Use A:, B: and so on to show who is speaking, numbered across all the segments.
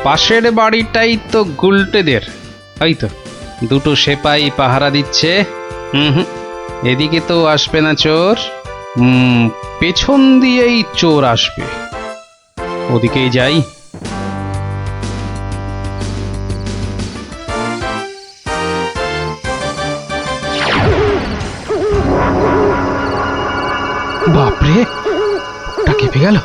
A: পাশের বাড়িটাই তো গুলটেদের, ওই তো দুটো সেপাই পাহারা দিচ্ছে। এদিকে তো আসবে না চোর, পেছন দিয়েই চোর আসবে, ওদিকেই যাই। বাপরে, ওটা কেঁপে গেল।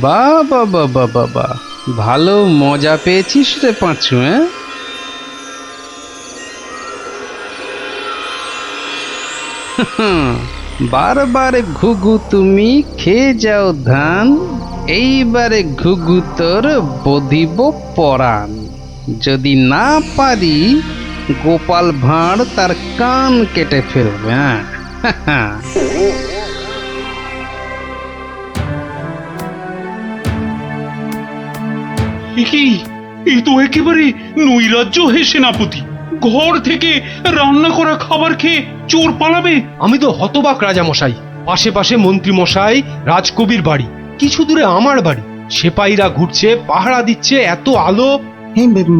A: বাবা বাবা বাবা, ভালো মজা পেয়েছিস রে পাঁচু। বারবার ঘুঘু তুমি খেয়ে যাও ধান, এইবারে ঘুঘু তোর বধিব পরাণ। যদি না পারি গোপাল ভাঁড় তার কান কেটে ফেলবে। হ্যাঁ
B: কি, এই তো একেবারে নৈরাজ্য হে সেনাপতি। ঘর থেকে রান্না করা খাবার খেয়ে চোর পালাবে?
C: আমি তো হতবাক রাজামশাই। পাশে পাশে মন্ত্রী মশাই, রাজকবির বাড়ি, কিছু দূরে আমার বাড়ি, সেপাইরা ঘুরছে, পাহারা দিচ্ছে, এত আলো।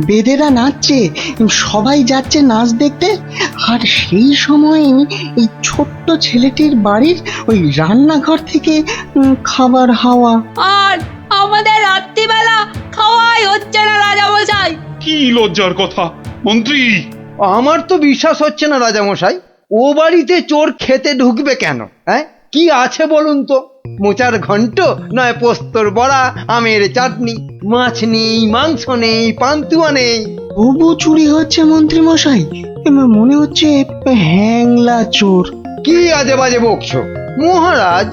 D: বেদেরা নাচছে, সবাই যাচ্ছে নাচ দেখতে। আর সেই সময় এই ছোট্ট ছেলেটির বাড়ির ওই রান্নাঘর থেকে খাবার হাওয়া।
E: আর আমাদের রাত্রিবেলা খাওয়াই হচ্ছে না রাজামশাই।
B: কি লজ্জার কথা মন্ত্রী।
F: আমার তো বিশ্বাস হচ্ছে না রাজামশাই, ও বাড়িতে চোর খেতে ঢুকবে কেন? হ্যাঁ, কি আছে বলুন তো? মোচার ঘন্ট, নয় পোস্তর বড়া, আমের চাটনি, মাছ নেই, মাংস নেই, পান্তুয়া নেই।
D: তবু চুরি হচ্ছে মন্ত্রী মশাই, মনে হচ্ছে হ্যাংলা চোর।
F: কি আজে বাজে বকছো মহারাজ,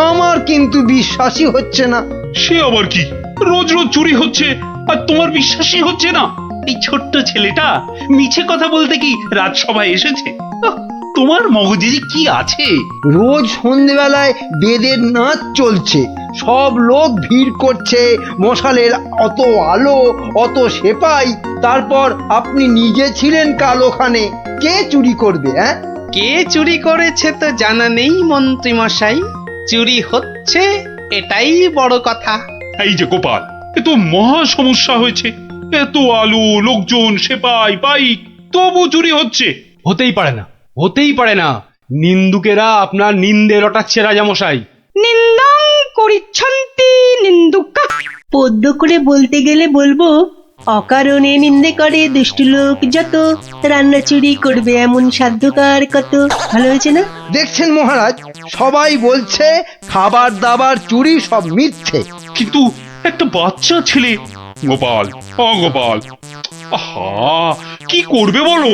F: আমার কিন্তু বিশ্বাসই হচ্ছে না।
B: সে আবার কি? রোজ রোজ চুরি হচ্ছে আর তোমার বিশ্বাসই হচ্ছে না? এই ছোট্ট ছেলেটা মিছে কথা বলতে কি রাজসভায় এসেছে? তোমার মগজে যে কি আছে!
F: রোজ সন্ধ্যেবেলায় বেদের নাচ চলছে, সব লোক ভিড় করছে, মশালের অত আলো, অত সেপাই, তারপর আপনি নিজে ছিলেন কাল ওখানে। কে চুরি করবে? হ্যাঁ,
A: কে চুরি করেছে তো জানা নেই মন্ত্রী মশাই, চুরি হচ্ছে এটাই বড় কথা।
B: এই যে গোপাল, এ তো মহা সমস্যা হয়েছে। এত আলো, লোকজন, সেপাই, পাইক, তবু চুরি হচ্ছে।
C: হতেই পারে না, হতেই পারে না। নিন্দুকেরা আপনার নিন্দে রটাচ্ছে রাজামশাই।
E: নিন্দং করিচ্ছন্তি নিন্দুকা। পদ্য করে বলতে গেলে বলবো, অকারণে নিন্দে করে দুষ্টু লোক যত, রান্না চুরি করবে এমন সাধ্যকার কত। ভালো হয়েছে না?
F: দেখছেন মহারাজ, সবাই বলছে খাবার দাবার চুরি সব মিথ্যে।
B: কিন্তু একটা বাচ্চা ছেলে। গোপাল, গোপাল, আহা, কি করবে বলো?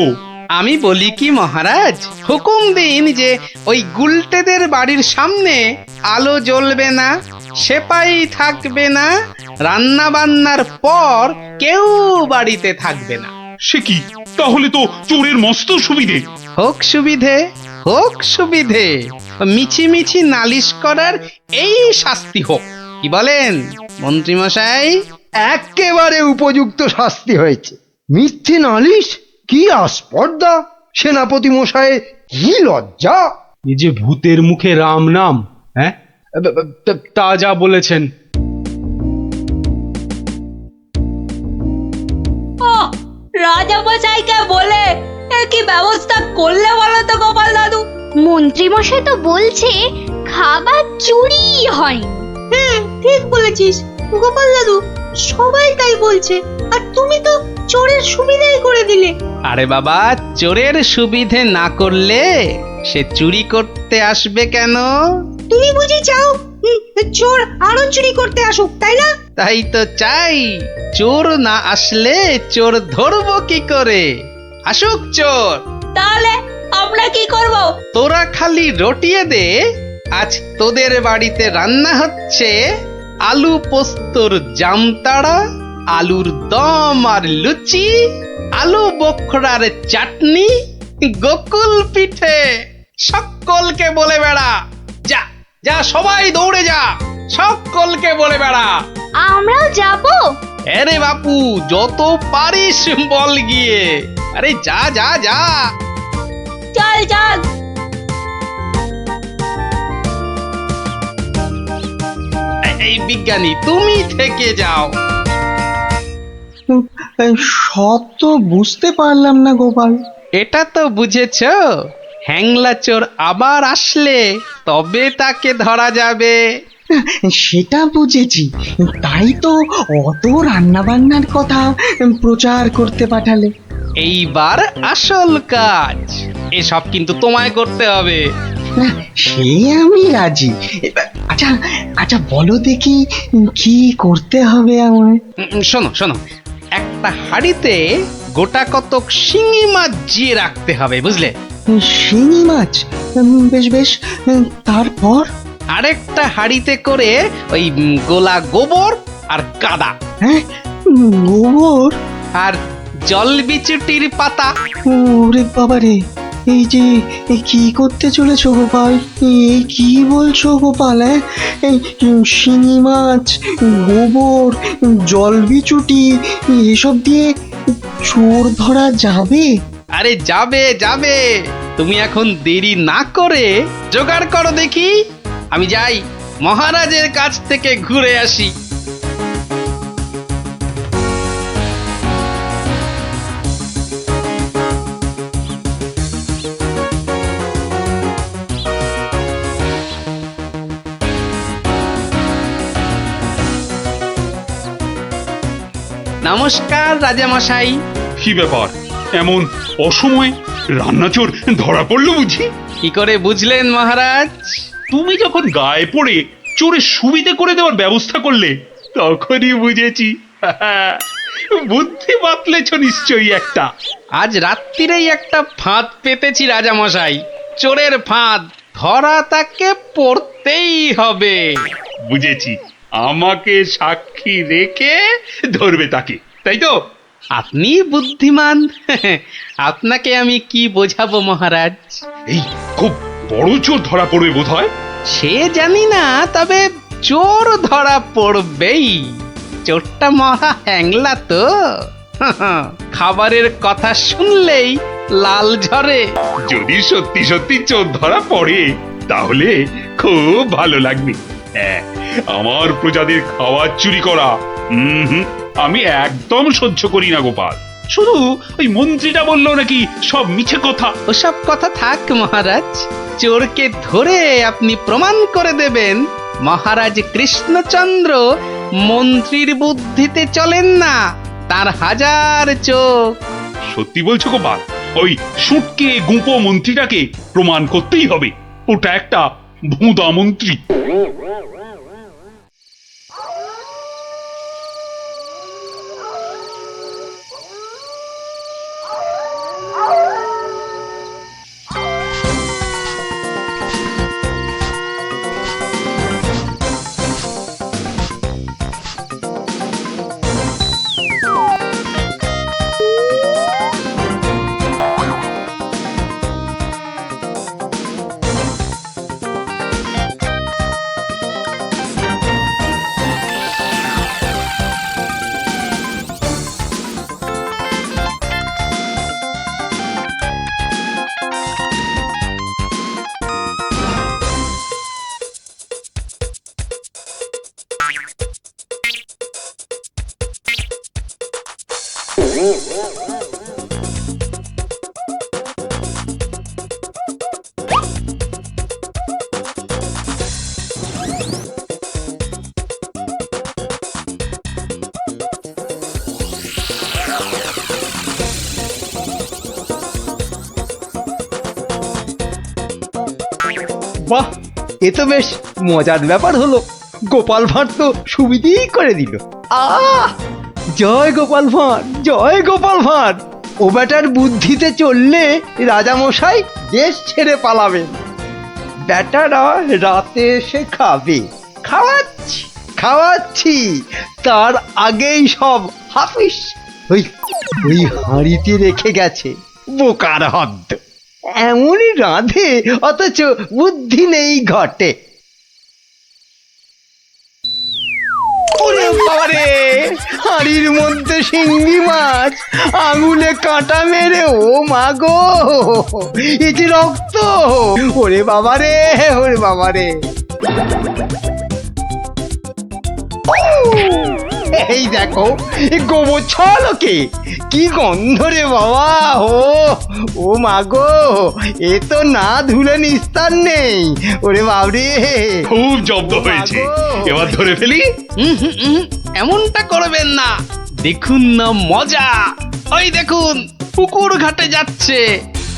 A: আমি বলি কি মহারাজ, হুকুম দিন যে ওই গুলটেদের বাড়ির সামনে আলো জ্বলবে না, সেপাই থাকবে না, রান্না বান্নার পর কেউ বাড়িতে থাকবে না।
B: সে কি, তাহলে তো চোরের মস্ত সুবিধে।
A: হোক সুবিধে, হোক সুবিধে, মিছি মিছি নালিশ করার এই শাস্তি হোক। কি বলেন মন্ত্রী মশাই?
F: একেবারে উপযুক্ত শাস্তি হয়েছে। মিথ্যে নালিশ, কি আস্পর্ধা! সেনাপতি মশাই, কি লজ্জা!
C: এই যে ভূতের মুখে রাম নাম। হ্যাঁ, তা যা বলেছেন।
E: রাজামশাইকে বলে কি ব্যবস্থা করলে বলো তো গোপাল দাদু?
G: মন্ত্রী মশাই তো বলছে খাবার চুরি হয়।
E: হ্যাঁ, ঠিক বলেছিস গোপাল দাদু, সবাই তাই বলছে। আর তুমি তো চোরের সুবিধাই করে দিলে।
A: আরে বাবা, চোরের সুবিধে না করলে সে চুরি করতে আসবে কেন?
E: তুমি বুঝি চাও চোর আরো চুরি করতে আসুক, তাই না?
A: তাই তো চাই। চোর না আসলে চোর ধরবো কি করে? আসুক চোর।
E: তাহলে আমরা কি করব?
A: তোরা খালি রটিয়ে দে, আজ তোদের বাড়িতে রান্না হচ্ছে আলু পোস্তর জামতাড়া, আলুর দম আর লুচি, আলু বোখরার চাটনি, গোকুল পিঠে। সকলকে বলে বেড়া, যা যা, সবাই দৌড়ে যা, সকলকে বলে বেড়া।
G: আমরাও যাব?
A: আরে বাপু যত পারিস বল গিয়ে, আরে যা যা যা।
E: চল চল।
A: এই বিজ্ঞানী তুমি থেকে যাও।
D: সব তো বুঝতে পারলাম না গোপাল।
A: এটা তো বুঝেছ, হ্যাংলা চোর আবার আসলে তবে তাকে ধরা যাবে।
D: সেটা বুঝেছি, তাই তো অত রান্না বান্নার কথা প্রচার করতে পাঠালে।
A: এইবার আসল কাজ, এসব কিন্তু তোমায় করতে হবে।
D: না, সে আমি রাজি। আচ্ছা আচ্ছা, বলো দেখি কি করতে হবে আমায়।
A: শোনো শোনো, একটা হাঁড়িতে গোটা কতক শিঙি মাছ জিয়ে রাখতে হবে, বুঝলে?
D: শিঙি মাছ? বেশ বেশ, তারপর?
A: আরেকটা হাঁড়িতে করে ওই গোলা গোবর আর কাদা
D: হ্যাঁ, গোবর?
A: আর জল বিচুটির পাতা।
D: ওরে বাবারে, এই যে কি করতে চলেছো গোপাল? এই কি বলছো গোপাল? এই শিঙি মাছ, গোবর, জলবিচুটি এসব দিয়ে চোর ধরা যাবে?
A: আরে যাবে যাবে, তুমি এখন দেরি না করে জোগাড় করো দেখি। আমি যাই মহারাজের কাছ থেকে ঘুরে আসি। নমস্কার রাজামশাই।
B: কি ব্যাপার, এমন অসময়ে রান্নাচোর ধরা পড়লো বুঝি?
A: কি করে বুঝলেন মহারাজ?
B: তুমি যখন গায়ে পড়ে চোরের সুবিধে করে দেওয়ার ব্যবস্থা করলে তখনই বুঝেছি। বুদ্ধি বাতলেছ নিশ্চয়ই একটা।
A: আজ রাত্রিরেই একটা ফাঁদ পেতেছি রাজামশাই, চোরের ফাঁদ, ধরা তাকে পড়তেই হবে।
B: বুঝেছি, আমাকে সাক্ষী রেখে ধরবে তাকে, তাই তো?
A: আপনি বুদ্ধিমান, আপনাকে আমি কি বোঝাবো মহারাজ?
B: এই খুব বড় চোর ধরা পড়বে বোধ হয়।
A: সে জানি না, তবে চোর ধরা পড়বেই। চোরটা মহা হ্যাংলা তো, খাবারের কথা শুনলেই লাল ঝরে।
B: যদি সত্যি সত্যি চোর ধরা পড়ে তাহলে খুব ভালো লাগবে। হ্যাঁ, আমার প্রজাদের খাবার চুরি করা আমি একদম সহ্য করি না গোপাল। শুধু ওই মন্ত্রীটা বললো নাকি সব মিছে কথা।
A: ওসব কথা থাক মহারাজ, চোরকে ধরে আপনি প্রমাণ করে দেবেন মহারাজ কৃষ্ণচন্দ্র মন্ত্রীর বুদ্ধিতে চলেন না, তার হাজার চোখ।
B: সত্যি বলছো গোপাল? ওই সুটকে গুঁপো মন্ত্রীটাকে প্রমাণ করতেই হবে ওটা একটা ভুঁদা মন্ত্রী।
F: বাহ, এ তো বেশ মজার ব্যাপার হলো। গোপাল ভাঁড় তো সুবিধেই করে দিল। আহ, জয় গোপাল ভাঁড়, জয় গোপাল ভাঁড়। ও বেটার বুদ্ধিতে চললে রাজামশাই দেশ ছেড়ে পালাবেন। বেটারা রাতে এসে খাবে, খাওয়াচ্ছি খাওয়াচ্ছি, তার আগেই সব হাফিস ওই ওই হাঁড়িতে রেখে গেছে। বোকার হদ্দ, এমনই রাঁধে অথচ বুদ্ধি নেই ঘটে। ওরে বাবারে, হাড়ির মধ্যে শিঙ্গি মাছ, আঙুলে কাঁটা মেরে, ও মা গো, এই যে রক্ত, ওরে বাবারে, ওরে বাবারে। এই দেখো, গোবর ছলকে কি গন্ধ রে বাবা, ও মা গো, এ তো না ধুলে নিস্তার নেই, ওরে বাবরে।
B: খুব জব্দ হয়েছে, এবার ধরে ফেলি।
A: এমনটা করবেন না, দেখুন না মজা। ওই দেখুন, পুকুর ঘাটে যাচ্ছে,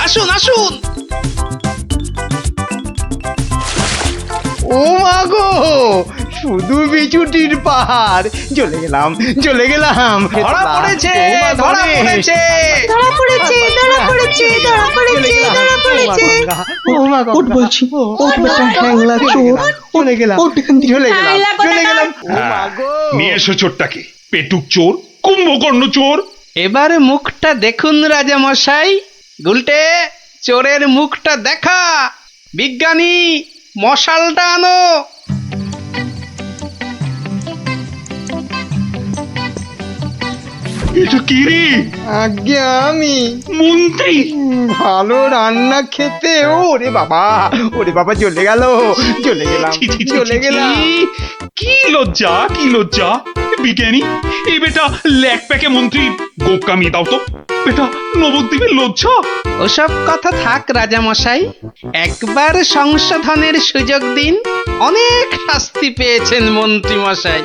A: আসুন আসুন।
F: ও মা গো, শুধু বিচুটির পাহাড়, চলে গেলাম, চলে গেলাম।
A: ধরা পড়েছে,
F: ও মা গো
A: ধরা
F: রে।
A: পড়েছে।
E: ধরা পড়েছে, ধরা পড়েছে, ধরা পড়েছে, ধরা পড়েছে।
F: ও মা গো,
D: ওঠ বলছি, ওঠ বেটা হ্যাংলা চোর,
F: চলে গেলাম,
D: ওঠ এখান থেকে।
F: চলে গেলাম,
E: হ্যাংলা
F: চলে
E: কোথাকার।
F: গেলাম। ও মা গো,
B: নিয়ে এসো চোরটাকে, পেটুক চোর, কুম্ভকর্ণ চোর।
A: এবার মুখটা দেখুন রাজা মশাই। গুলটে, চোরের মুখটা দেখা। বিজ্ঞানী, মশালটা আনো।
B: এটা কি রে?
F: আজ্ঞে আমি
B: মন্ত্রী?
F: ভালো রান্না খেতে, ওরে বাবা, ওরে বাবা, চলে গেল, চলে গেলাম,
B: ছি, ছি, ছি,
F: চলে
B: ছি,
F: গেলাম।
B: কি লজ্জা, কি লজ্জা। বিজ্ঞানী, এই বেটা ল্যাক প্যাকে মন্ত্রী গোপ কামিয়ে দাও তো। বেটা নবদ্বীপের লজ্জা।
A: ওসব কথা থাক রাজা মশাই, একবার সংশোধনের সুযোগ দিন। অনেক শাস্তি পেয়েছেন মন্ত্রী মশাই,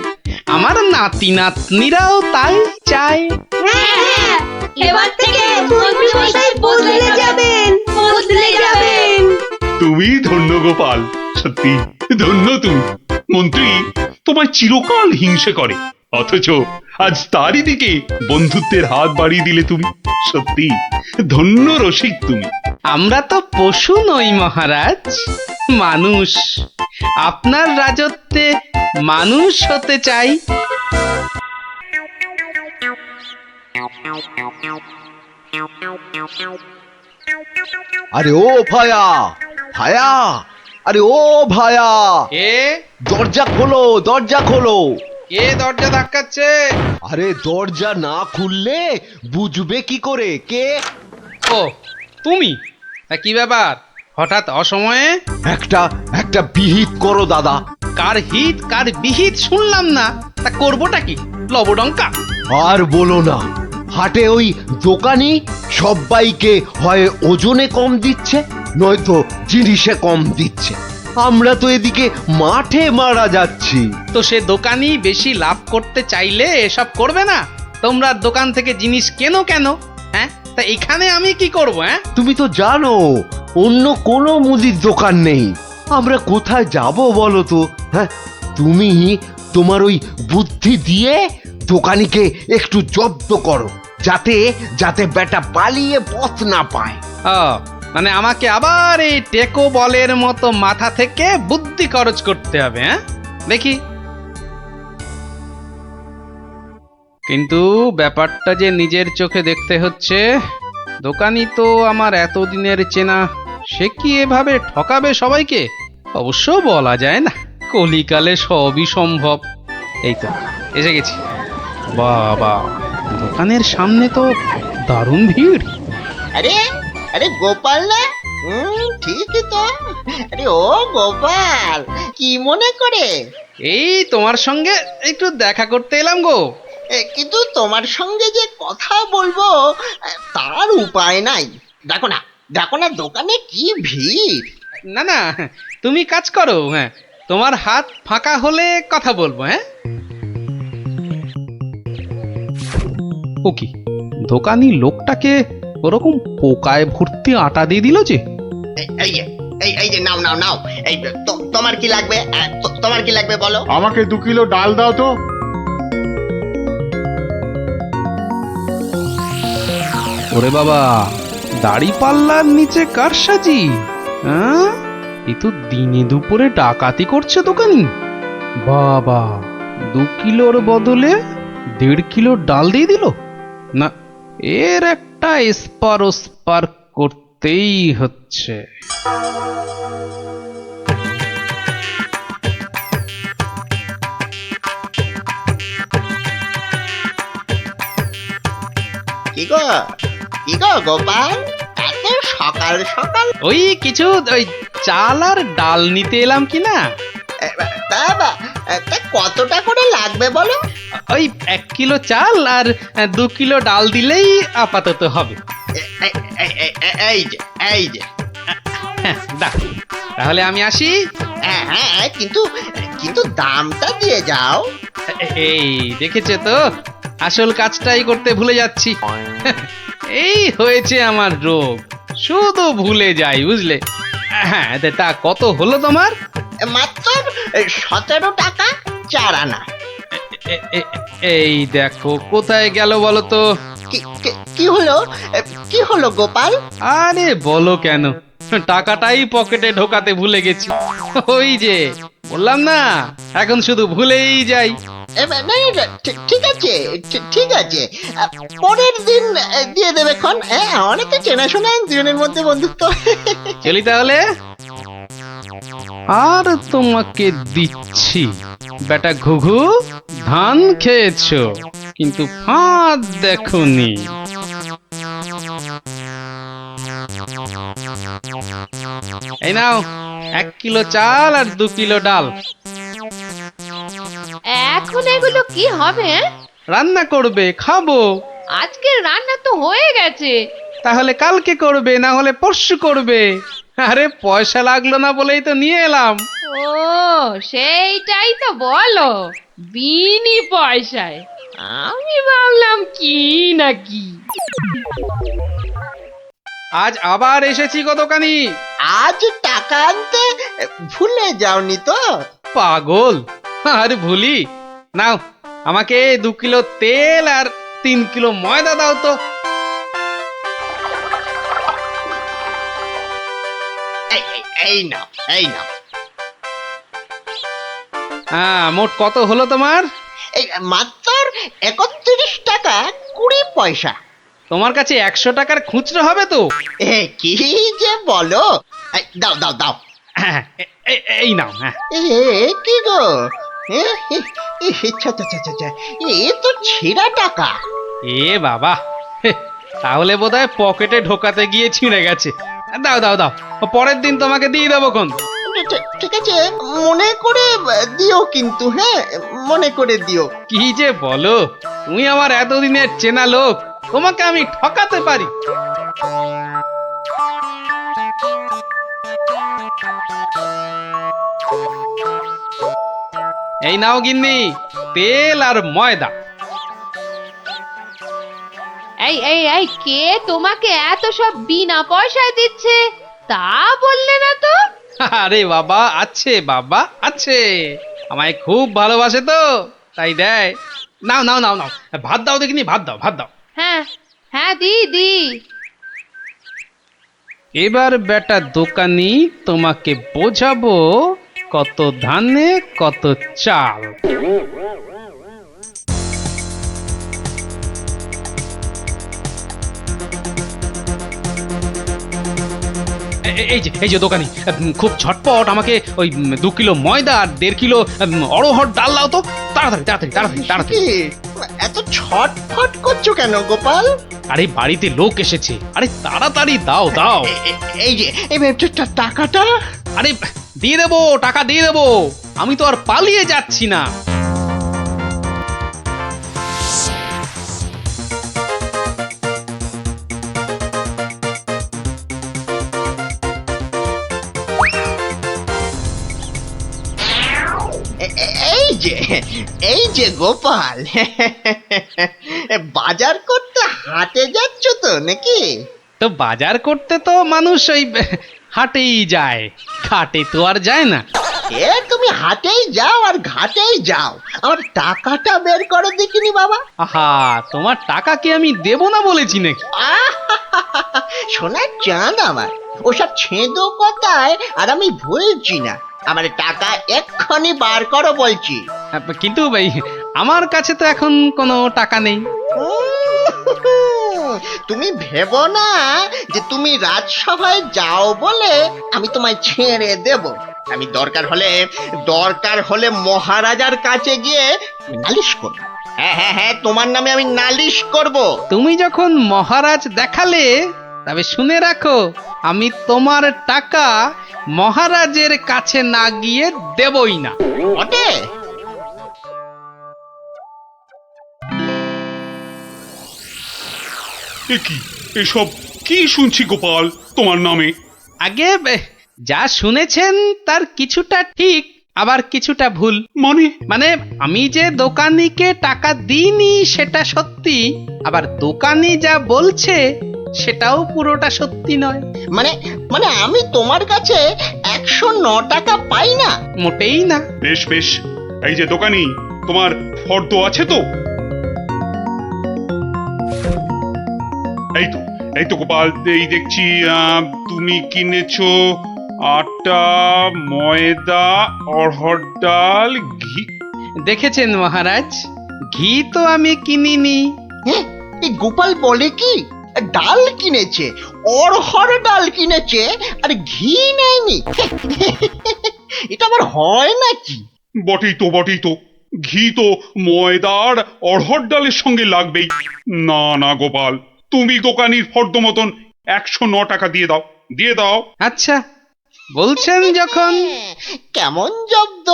A: আমার নাতি নাতনিরাও তাই চায়।
G: হ্যাঁ,
E: এবার থেকে মন্ত্রীমশাই বদলে যাবেন, বদলে যাবেন।
B: তুমি ধন্য গোপাল, সত্যি ধন্য তুমি। মন্ত্রী তোমায় চিরকাল হিংসে করে, অথচ আজ তারই দিকে বন্ধুত্বের হাত বাড়িয়ে দিলে তুমি। সত্যি ধন্য রসিক তুমি।
A: আমরা তো পশু নই মহারাজ, মানুষ। আপনার রাজত্বে মানুষ হতে চাই।
H: আরে ও ভায়া, ভায়া, আরে ও ভায়া,
A: কে
H: দরজা খোলো, দরজা খোলো।
A: কে দরজা ধাক্কাচ্ছে?
H: আরে দরজা না খুললে বুঝবে কি করে কে?
A: ও তুমি? তা কি ব্যাপার, হঠাৎ অসময়ে?
H: একটা একটা বিহিত করো দাদা।
A: কার হিত কার বিহিত শুনলাম না, তা করবোটা কি? লবডঙ্কা?
H: আর বলো না, হাটে ওই দোকানি সবাইকে হয় ওজনে কম দিচ্ছে, নয়তো জিনিসে কম দিচ্ছে। আমরা তো এদিকে মাঠে মারা যাচ্ছি।
A: তো সে দোকানি বেশি লাভ করতে চাইলে এসব করবে না? তোমরা দোকান থেকে জিনিস কেন কেন? হ্যাঁ, তা এখানে আমি কি করব? হ্যাঁ,
H: তুমি তো জানো অন্য কোনো মুদির দোকান নেই, আমরা কোথায় যাব বলো তো? হ্যাঁ, তুমি তোমার ওই বুদ্ধি দিয়ে দোকানিকে একটু জব্দ করো, যাতে যাতে বেটা পালিয়ে পথ না পায়।
A: ও মানে আমাকে আবার এই টেকো বলের মতো মাথা থেকে বুদ্ধি খরচ করতে হবে? হ্যাঁ, দেখি। কিন্তু ব্যাপারটা যে নিজের চোখে দেখতে হচ্ছে। দোকানি তো আমার এতদিনের চেনা, সে কি এভাবে ঠকাবে সবাইকে? অবশ্য বলা যায় না, কলিকালে সবই সম্ভব। এই তো এসে গেছি। বাবা, দোকানের সামনে তো দারুণ ভিড়।
I: আরে আরে গোপাল না? ঠিকই তো। আরে ও গোপাল, কি মনে করে?
A: এই তোমার সঙ্গে একটু দেখা করতে এলাম গো।
I: কিন্তু তোমার সঙ্গে যে কথা বলবো তার উপায় নাই। দেখো না, দেখো না দোকানে কি ভিড়।
A: না না, তুমি কাজ করো। হ্যাঁ, তোমার হাত ফাঁকা হলে কথা বলবো। হ্যাঁ, ও কি, দোকানি লোকটাকে ওরকম পোকায় ভর্তি আটা দিয়ে দিল যে?
I: এই যে এই যে নাও নাও নাও, এই তোমার কি লাগবে? তোমার কি লাগবে বলো?
J: আমাকে 2 কিলো ডাল দাও তো।
A: ওরে বাবা, দাড়ি পাল্লার নিচে কারসাজি। হ্যাঁ, এ তো দিনে দুপুরে ডাকাতি করছে দোকানি। বাবা, 2 কিলোর বদলে 1.5 কিলো ডাল দিয়ে দিল। না, এর একটা এসপার ওসপার করতেই হচ্ছে।
I: কি গো গোপাল, এত সকাল সকাল?
A: ওই কিছু ওই চাল আর ডাল নিতে এলাম কি না।
I: তা কতটা করে লাগবে বলো?
A: ওই 1 কিলো চাল আর 2 কিলো ডাল দিলেই আপাতত হবে।
I: এই যে
A: হ্যাঁ, দাও। তাহলে আমি আসি।
I: হ্যাঁ, কিন্তু দামটা দিয়ে যাও।
A: এই দেখেছে তো, আসল কাজটাই করতে ভুলে যাচ্ছি। এই হয়েছে আমার রোগ, শুধু ভুলে যাই, বুঝলে। হ্যাঁ, তা কত হলো তোমার?
I: মাত্র 17 টাকা 4 আনা।
A: এই দেখো, কোথায় গেল বলো তো?
I: কি হলো গোপাল?
A: আরে বলো কেন, টাকাটাই পকেটে ঢোকাতে ভুলে গেছি। ওই যে বললাম না, এখন শুধু ভুলেই যাই।
I: ঠিক আছে, পরের দিন দিয়ে দেবে খন। অনেক তো চেনাশোনা, দুজনের মধ্যে বন্ধুত্ব।
A: চলি তাহলে। আর তোমাকে দিচ্ছি, বেটা ঘুঘু, ধান খেয়েছো কিন্তু ফাঁদ দেখোনি। এই নাও 1 কিলো চাল আর 2 কিলো ডাল।
K: এখন এগুলো কি হবে?
A: রান্না করবে, খাবো।
K: আজকের রান্না তো হয়ে গেছে।
A: তাহলে কালকে করবে, না হলে পরশু করবে। আরে পয়সা লাগলো না বলেই তো নিয়ে এলাম।
K: ও, সেইটাই তো বলো, বিনি পয়সায়। আমি ভাবলাম কি নাকি।
A: আজ আবার এসেছি গো দোকানি।
I: আজ টাকা আনতে ভুলে যাওনি তো?
A: পাগল, আরে ভুলি। নাও, আমাকে 2 কিলো তেল আর 3 কিলো ময়দা দাও তো।
I: এই নাও।
A: হ্যাঁ, মোট কত হলো তোমার?
I: এই মাত্র 31 টাকা 20 পয়সা।
A: তোমার কাছে 100 টাকার খুচরো হবে তো?
I: কি যে বলো! দাও।
A: হ্যাঁ, এই নাও। হ্যাঁ,
I: কি গো, এ তো ছেঁড়া টাকা।
A: এ বাবা, তাহলে বোধহয় পকেটে ঢোকাতে গিয়ে ছিঁড়ে গেছে। দাও, পরের দিন তোমাকে দিয়ে দেবো খন।
I: ঠিক আছে, মনে করে দিও কিন্তু। হ্যাঁ, মনে করে দিও।
A: কি যে বলো, তুমি আমার এতদিনের চেনা লোক, তোমাকে আমি ঠকাতে পারি? এই নাও গিন্নি, তেল আর ময়দা।
K: এই কে তোমাকে এত সব বিনা পয়সায় দিচ্ছে তা বললে না তো?
A: আরে বাবা, আছে, আমায় খুব ভালোবাসে তো, তাই দেয়। নাও, ভাত দাও দেখিনি, ভাত দাও।
K: হ্যাঁ, দি।
A: এবার বেটা দোকানি, তোমাকে বোঝাবো কত ধানে কত চাল। এই যে দোকানি, খুব ঝটপট আমাকে ওই 2 কিলো ময়দা আর 1.5 কিলো অড়হর ডাল দাও তো, তাড়াতাড়ি।
I: এত ছটফট করছো কেন গোপাল?
A: আরে বাড়িতে লোক এসেছে, আরে তাড়াতাড়ি দাও।
I: এই যে টাকাটা।
A: আরে দিয়ে দেবো, টাকা দিয়ে দেবো, আমি তো আর পালিয়ে যাচ্ছি না।
I: এই যে গোপাল, বাজার করতে হাটে যাচ্ছ তো নাকি?
A: তো বাজার করতে তো মানুষ ওই হাটেই যায়, ঘাটে তো আর যায় না।
I: তুমি হাটেই যাও আর ঘাটেই যাও, আমার টাকাটা বের করো দেখিনি বাবা।
A: আহা, তোমার টাকা কি আমি দেব না বলেছি নাকি?
I: সোনার চাঁদ আমার, ওসব ছেঁদো কথায় আর আমি ভুলছি না। আমার টাকা এক্ষুনি বার করো বলছি।
A: কিন্তু ভাই, আমার কাছে তো এখন কোনো টাকা নেই।
I: তুমি ভেবো না যে তুমি রাজসভায় যাও বলে আমি তোমায় ছেড়ে দেব। আমি দরকার হলে মহারাজার কাছে গিয়ে নালিশ করব। হ্যাঁ হ্যাঁ হ্যাঁ, তোমার নামে আমি নালিশ করব।
A: তুমি যখন মহারাজ দেখালে, তবে শুনে রাখো, আমি তোমার টাকা মহারাজের কাছে না গিয়ে দেবই না।
I: বটে?
B: এ কি এসব কি শুনছি গোপাল তোমার নামে?
A: আগে যা শুনেছেন তার কিছুটা ঠিক, আবার কিছুটা ভুল। মানে আমি যে দোকানিকে টাকা দিইনি সেটা সত্যি, আবার দোকানি যা বলছে সেটাও পুরোটা সত্যি নয়।
I: মানে মানে আমি তোমার কাছে 109 টাকা পাই না?
A: মোটেই না।
B: বেশ বেশ, এই যে দোকানি, তোমার ফর্দ আছে তো? এই তো গোপাল, এই দেখছি তুমি কিনেছো আটা, ময়দা, অড়হর ডাল, ঘি।
A: দেখেছেন মহারাজ, ঘি তো আমি কিনিনি।
I: হ্যাঁ, এই গোপাল বলে কি ডাল কিনেছে, অড়হর ডাল কিনেছে, আর ঘি নেয়নি? এটা আবার হয় নাকি?
B: বটেই তো, ঘি তো ময়দার অড়হর ডালের সঙ্গে লাগবেই। না না গোপাল, তুমি দোকানির ফর্দ মতন 109 টাকা দিয়ে দাও।
A: আচ্ছা, বলছেন যখন।
I: কেমন জব্দ?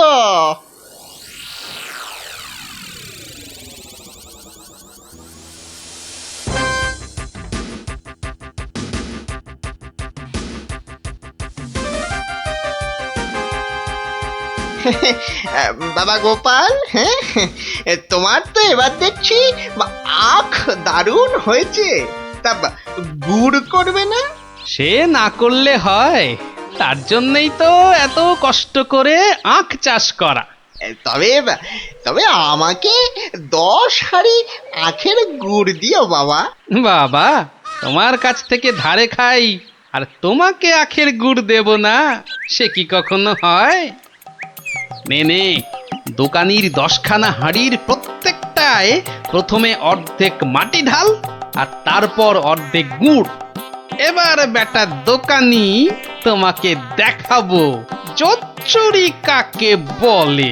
I: বাবা গোপাল, হ্যাঁ, তোমার তো এবার দেখছি আখ দারুণ হয়েছে। তা গুড় করবে না?
A: সে না করলে হয়, তার জন্যই তো এত কষ্ট করে আখ চাষ করা।
I: তবে তবে আমাকে 10 হাঁড়ি আখের গুড় দিও বাবা।
A: বাবা, তোমার কাছ থেকে ধারে খাই আর তোমাকে আখের গুড় দেব না, সে কি কখনো হয়? নে, দোকানির 10খানা হাঁড়ির প্রত্যেকটায় প্রথমে অর্ধেক মাটি ঢাল আর তারপর অর্ধেক গুড়। এবার বেটা দোকানি, তোমাকে দেখাবো জোচ্চুরি কাকে বলে।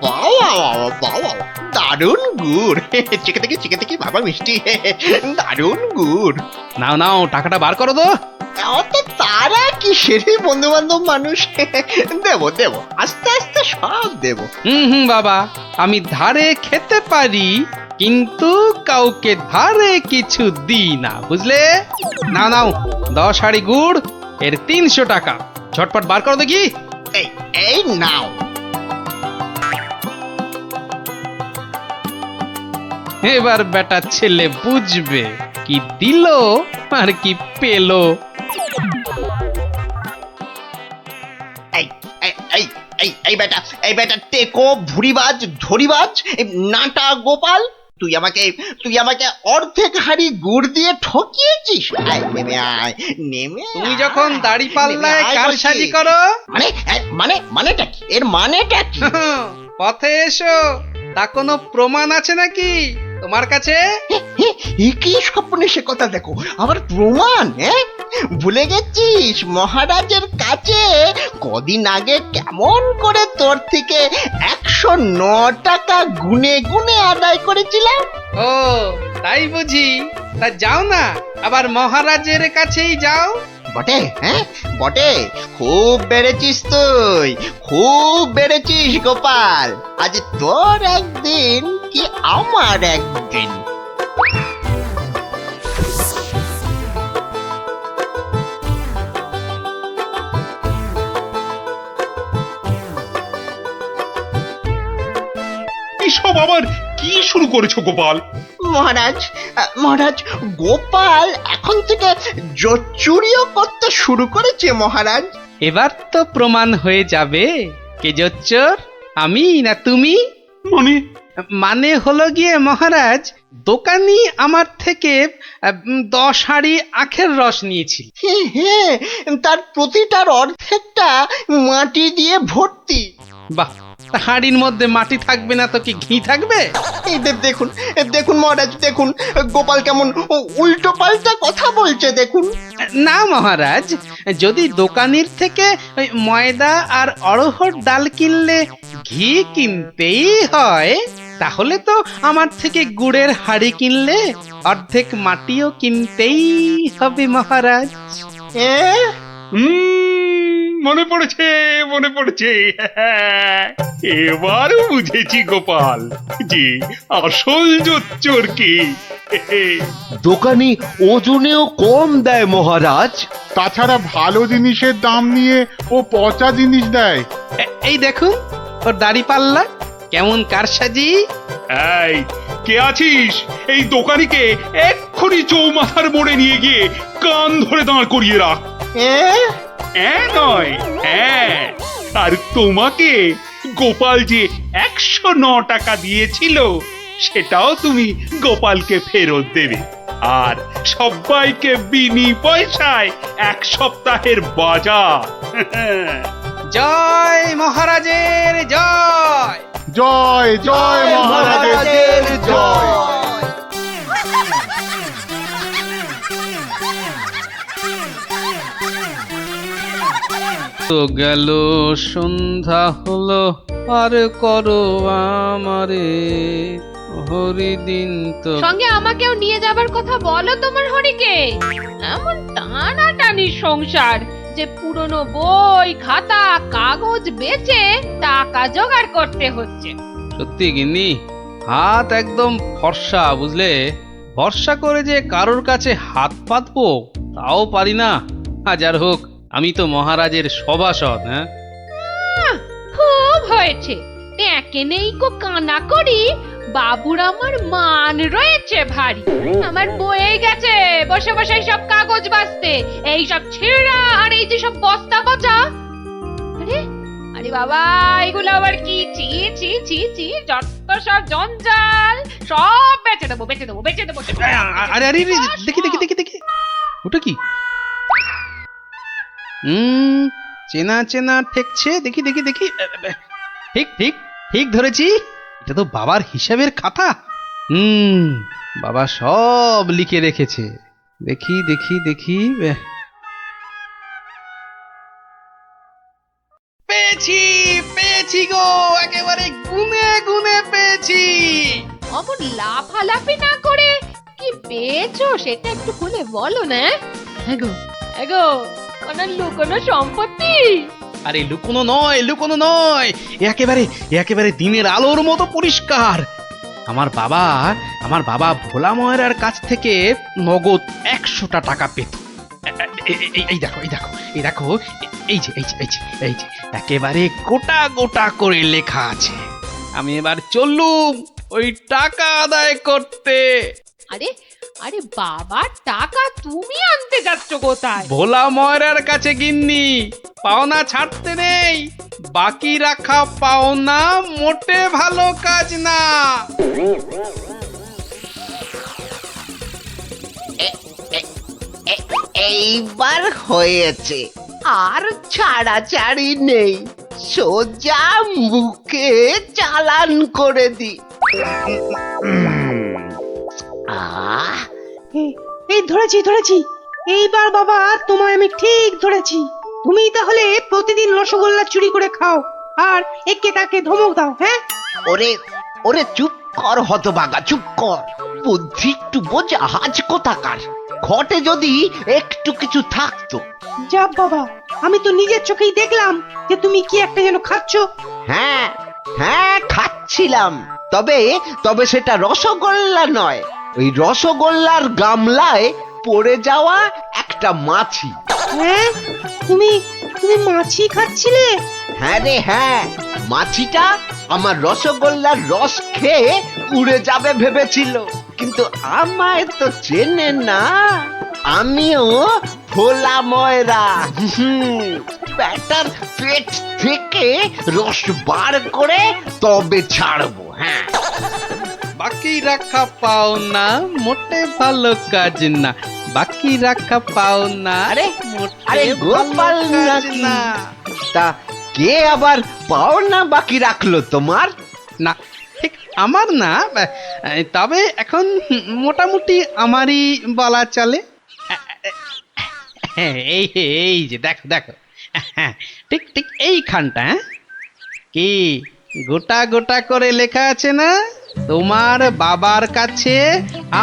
I: বাবা, দারুণ গুড়, চেকে থেকে বাবা মিষ্টি, দারুণ গুড়।
A: নাও টাকাটা বার করো তো।
I: অত তারা কি সেরে, বন্ধু বান্ধব মানুষ, দেব আস্তে আস্তে সব দেব।
A: বাবা, আমি ধারে খেতে পারি, কিন্তু কাউকে ধারে কিছু দিই না, বুঝলে? নাও 10 হাঁড়ি গুড়, এর 300 টাকা। ঝটপট বার করো দেখি।
I: এই নাও।
A: এবার বেটা ছেলে বুঝবে কি দিল আর কি পেলো।
I: এই বেটা টেকো, ভুরিবাজ, ধরিবাজ, নাটা গোপাল, তুই আমাকে অর্ধেক হাঁড়ি গুড় দিয়ে ঠকিয়েছিস। নেমে
A: তুমি যখন দাড়ি পাল্লায় কারসাজি করো,
I: মানেটা কি? এর মানেটা কি?
A: পথে এসো, তা কোনো প্রমাণ আছে নাকি তোমার কাছে?
I: কি স্বপ্নে সে কথা, দেখো আবার প্রমাণ? ভুলে গেছিস মহারাজের কাছে কদিন আগে কেমন করে তোর থেকে 109 টাকা গুনে গুনে আদায় করেছিলাম?
A: ও তাই বুঝি? তা যাও না, আবার মহারাজের কাছেই যাও।
I: বটে, বটে, খুব বেড়েছিস তুই, খুব বেড়েছিস গোপাল। আজ তোর একদিন কি আমার একদিন।
B: এসব আবার কি শুরু করেছো গোপাল?
I: মহারাজ, গোপাল এখন থেকে জোচ্চুরিও করতে শুরু করেছে মহারাজ।
A: এবার তো প্রমাণ হয়ে যাবে কে জোচ্চোর, আমি না তুমি। মানে হলো গিয়ে মহারাজ, দোকানি আমার থেকে 10 হাঁড়ি আখের রস নিয়েছিল।
I: হ্যাঁ, তার প্রতিটার অর্ধেকটা মাটি দিয়ে ভর্তি।
A: বাহ, তা হাঁড়ির মধ্যে মাটি থাকবে না তো কি ঘি থাকবে?
I: এই দেখুন, দেখুন মহারাজ, দেখুন গোপাল কেমন উল্টো পাল্টা কথা বলছে দেখুন।
A: না মহারাজ, যদি দোকানির থেকে ওই ময়দা আর অড়হর ডাল কিনলে ঘি কিনতেই হয়, তাহলে তো আমার থেকে গুড়ের হাঁড়ি কিনলে অর্ধেক মাটিও কিনতেই হবে মহারাজ।
B: মনে পড়েছে, মনে পড়েছে। এবার বুঝেছি গোপাল যে আসল জোচ্চোর কি।
H: দোকানি ওজনেও কম দেয় মহারাজ।
J: তাছাড়া ভালো জিনিসের দাম নিয়ে ও পচা জিনিস দেয়।
A: এই দেখুন ওর দাড়ি পাল্লা কেমন কারসাজি।
B: এই কে আছিস? এই দোকানিকে এক্ষুনি চৌমাথার মোড়ে নিয়ে গিয়ে কান ধরে দাঁড় করিয়ে রাখ। নয়, হ্যাঁ। আর তোমাকে গোপাল যে 109 টাকা দিয়েছিল সেটাও তুমি গোপালকে ফেরত দেবে। আর সবাইকে বিনি পয়সায় 1 সপ্তাহের বাজার।
A: জয় মহারাজের জয়।
J: জয় জয় মহারাজের জয়।
A: তো গেল সন্ধ্যা হলো, আর করো আমারে হরিদিন তো।
K: সঙ্গে আমাকেও নিয়ে যাবার কথা বলো তোমার হরিকে। এমন টানাটানির সংসার যে পুরনো বই খাতা কাগজ বেচে টাকা জোগাড় করতে হচ্ছে।
A: সত্যি গিন্নি, হাত একদম ফর্সা, বুঝলে? ভরসা করে যে কারোর কাছে হাত পাতবো তাও পারি না। হাজার হোক আমি তো মহারাজের সভাসদ। হ্যাঁ,
K: খুব হয়েছে। একে নেই কো কানা করি, বাবুর আমার মান রয়েছে ভারী। আমার বয়ে গেছে বসে বসে সব কাগজ বাঁচতে, এই সব ছেঁড়া আর এই যে সব বস্তা পচা। আরে আরে বাবা, এগুলো আবার কি? চি চি চি চি, যত সব জঞ্জাল, সব বেচে দেবো বেচে দেবো বেচে দেবো।
A: আরে আরে দেখি দেখি দেখি দেখি, ওটা কি? চেনা চেনা ঠেকছে, দেখি দেখি দেখি। ঠিক ঠিক ঠিক ধরেছি, এটা তো বাবার হিসাবের খাতা। বাবা সব লিখে রেখেছে। দেখি দেখি দেখি, পেয়েছি পেয়েছি গো, একেবারে গুনে গুনে পেয়েছি।
K: অমন লাফালাফি না করে কি পেয়েছো সেটা একটু খুলে বলো না। এগো এগো, কোন লুকোনো সম্পত্তি?
A: আরে লুকোনো নয়, লুকোনো নয়, একেবারে একেবারে দিনের আলোর মতো পরিষ্কার। আমার বাবা ভোলা ময়রার কাছ থেকে নগদ 100টা টাকা পেত। এই দেখো এই দেখো এই দেখো, এই যে এই যে এই যে এই যে একেবারে গোটা গোটা করে লেখা আছে। আমি এবার চললুম ওই টাকা আদায় করতে।
K: আরে আরে বাবার টাকা তুমি আনতে যাচ্ছ কোথায়?
A: ভোলা ময়রার কাছে গিন্নি। পাওনা ছাড়তে নেই, বাকি রাখা পাওনা মোটে ভালো কাজ না।
I: এইবার হয়েছে, আর ছাড়াছাড়ি নেই, সোজা মুখে চালান করে দি।
E: এই ধরেছি ধরেছি, এইবার বাবা তোমায় আমি ঠিক ধরেছি। তুমি তাহলে প্রতিদিন রসগোল্লা চুরি করে খাও আর একে তাকে ধমক দাও। হ্যাঁ,
I: ওরে ওরে চুপ কর হতভাগা, চুপ কর। বুদ্ধি একটু বোঝা, আজ কোথাকার। ঘটে যদি একটু কিছু থাকতো।
E: যা বাবা, আমি তো নিজের চোখেই দেখলাম যে তুমি কি একটা যেন খাচ্ছ।
I: হ্যাঁ হ্যাঁ, খাচ্ছিলাম। তবে তবে সেটা রসগোল্লা নয়, ওই রসগোল্লার গামলায় পড়ে যাওয়া একটা মাছি।
E: হ্যাঁ, তুমি তুমি মাছি খাচ্ছিলে?
I: হ্যাঁ রে হ্যাঁ, মাছিটা আমার রসগোল্লার রস খেয়ে উড়ে যাবে ভেবেছিল, কিন্তু আমায় তো চেনে না। আমিও ভোলা ময়রা। ব্যাটার পেট থেকে রস বার করে তবে ছাড়বো। হ্যাঁ,
A: বাকি রাখা পাওনা মোটে ভালো কাজ না। বাকি রাখা পাওনা
I: আরে
A: মোটে
I: আরে গোপাল
A: ভালো কাজ
I: নাকি?
A: না।
I: তা
H: কে আবার পাওনা বাকি রাখলো তোমার?
A: না, ঠিক আমার না, তবে এখন মোটামুটি আমারই বলা চলে। এই এই যে দেখো দেখো, ঠিক ঠিক এইখানটা। কি গোটা গোটা করে লেখা আছে না, তোমার বাবার কাছে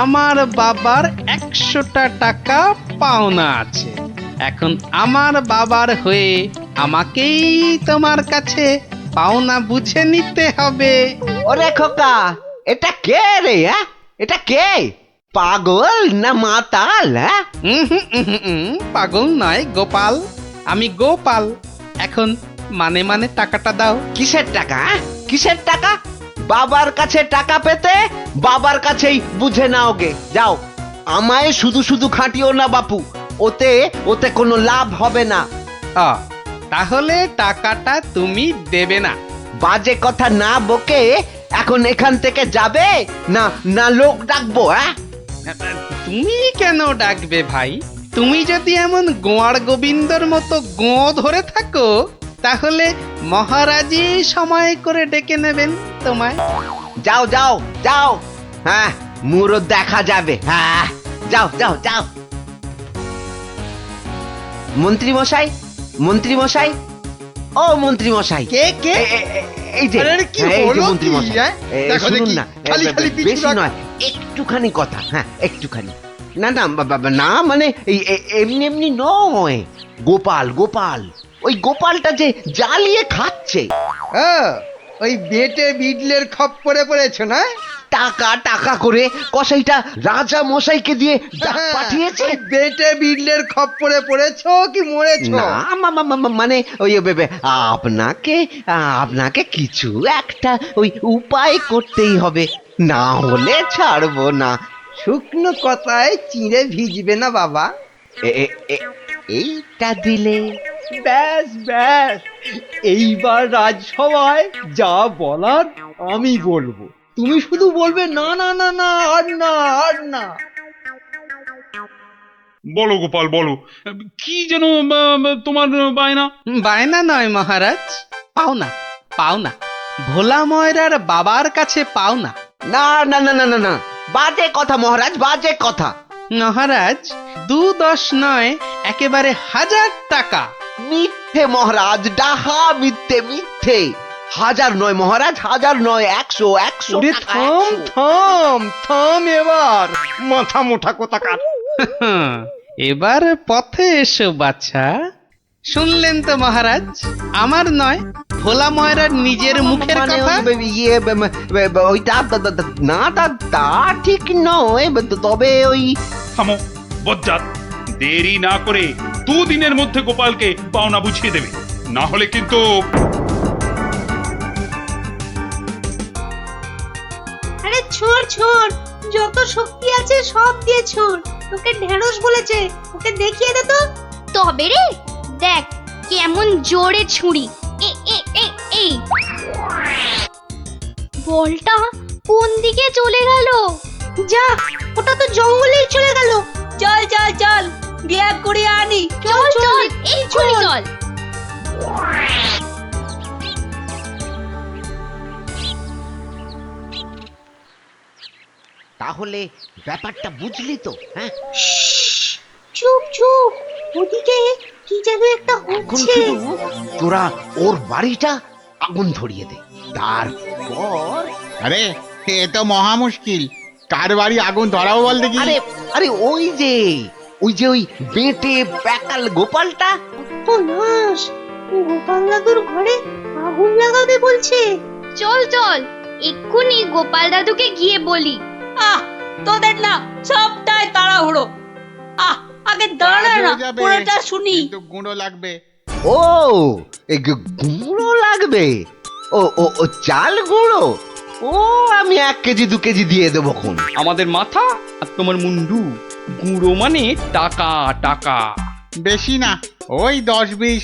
A: আমার বাবার 100টা টাকা পাওনা আছে। এখন আমার বাবার হয়ে আমাকেই তোমার কাছে পাওনা বুঝে নিতে হবে।
H: ওরে খোকা, এটা কে রে? এটা কে? পাগল না মাতাল?
A: পাগল নয় গোপাল, আমি গোপাল। এখন মানে মানে টাকাটা দাও।
H: কিসের টাকা? কিসের টাকা? বাবার কাছে টাকা পেতে বাবার কাছেই বুঝে নাও গে, যাও। আমায় শুধু শুধু খাটিও না বাপু, ওতে ওতে কোনো লাভ হবে না।
A: তাহলে টাকাটা তুমি দেবে না?
H: বাজে কথা না বকে এখন এখান থেকে যাবে না না লোক ডাকবো?
A: তুমি কেন ডাকবে ভাই? তুমি যদি এমন গোয়ার গোবিন্দর মতো গো ধরে থাকো, তাহলে মহারাজই সময় করে ডেকে নেবেন তোমায়।
H: যাও যাও যাও, হ্যাঁ মুরো দেখা যাবে। হ্যাঁ যাও যাও যাও। মন্ত্রী মশাই, মন্ত্রী মশাই, ও মন্ত্রী মশাই।
F: কে কে?
H: এই যে
F: কি
H: এই যে
F: হলো
H: মন্ত্রী
F: কি,
H: মশাই,
F: দেখো
H: শুনুন
F: দেখি,
H: না,
F: খালি খালি পিছু
H: বেশি
F: রাখ।
H: নয়, একটুখানি কথা। হ্যাঁ একটুখানি। না না না, মানে এমনি এমনি নয়। গোপাল গোপাল, ওই গোপালটা যে জ্বালিয়ে খাচ্ছে।
F: ওই বেটে বিডলের খপ্পরে পড়েছ না?
H: টাকা টাকা করে কসাইটা রাজা মশাইকে দিয়ে ডাক পাঠিয়েছে।
F: বেটে বিডলের খপ্পরে পড়েছো কি মরেছো?
H: না মানে ওই আপনাকে আপনাকে কিছু একটা ওই উপায় করতেই হবে, না হলে ছাড়বো না।
F: শুকনো কথায় চিঁড়ে ভিজবে না বাবা।
H: এইটা দিলে
F: ব্যাস ব্যাস, এইবার রাজসভায় যা বলার আমি বলবো, তুমি শুধু বলবে না না না না, আর না আর না।
B: বলো গোপাল বলো, কি যেন তোমার বায়না?
A: বায়না নয় মহারাজ, পাওনা পাওনা। ভোলা ময়রার বাবার কাছে পাওনা।
H: না না না না না না, বাজে কথা মহারাজ, বাজে কথা।
A: মহারাজ 2-10 নয়, একেবারে 1000 টাকা।
H: মিথ্যে মহারাজ, ডাহা মিথ্যে মিথ্যে। 1000 নয় মহারাজ, 1000 নয়, 100 100
F: ওরে থাম থাম থাম, এবার মাথা মোটা কোথাকার।
A: এবার পথে এসো বাছা। শুনলেন তো মহারাজ, আমার নয়, ভোলা ময়রার নিজের মুখের
H: মানে
A: কথা।
H: ইয়ে ওইটা না, তা ঠিক নয়, তবে ওই
B: থামো বজ্জাত, দেরি না করে 2 দিনের মধ্যে গোপালকে পাওনা বুঝিয়ে দেবে, না হলে কিন্তু।
E: আরে ছোড় ছোড়, যত শক্তি আছে সব দিয়ে ছোড়। তোকে ঢেঁড়স বলেছে, ওকে দেখিয়ে দে তো।
G: তবে রে দেখ কেমন জোরে ছুরি। এই বলটা কোন দিকে চলে গেল?
E: যা, ওটা তো জঙ্গলেই চলে গেল। চল চল চল, গিয়ে করে আনি।
G: চল চল, এই ছুরি চল।
H: তাহলে ব্যাপারটা বুঝলি তো? হ্যাঁ
E: চুপ চুপ, ওদিকে কি যেন একটা
H: এখন
E: হচ্ছে।
H: শুধু তোরা ওর বাড়িটা আগুন ধরিয়ে দে, তারপর।
J: আরে এ তো মহা মুশকিল, কার বাড়ি আগুন ধরাবো বল দেখি।
H: আরে আরে ওই যে ওই বেটে প্যাকাল গোপালটা।
E: ও নাশ, গোপাল দাদুর ঘরে আগুন লাগাবে বলছে।
G: চল চল, এক্ষুনি গোপাল দাদুকে গিয়ে বলি।
E: তোদের না সবটাই তাড়াহুড়ো। আগে দাঁড়া না, পুরোটা শুনি।
J: কিন্তু গুঁড়ো লাগবে।
H: ও এই গুঁড়ো লাগবে? ও ও ও চাল গুঁড়ো? ও আমি 1 কেজি 2 কেজি দিয়ে দেবো খন।
L: আমাদের মাথা আর তোমার মুন্ডু, গুঁড়ো মানে টাকা টাকা।
J: বেশি না, ওই 10-20।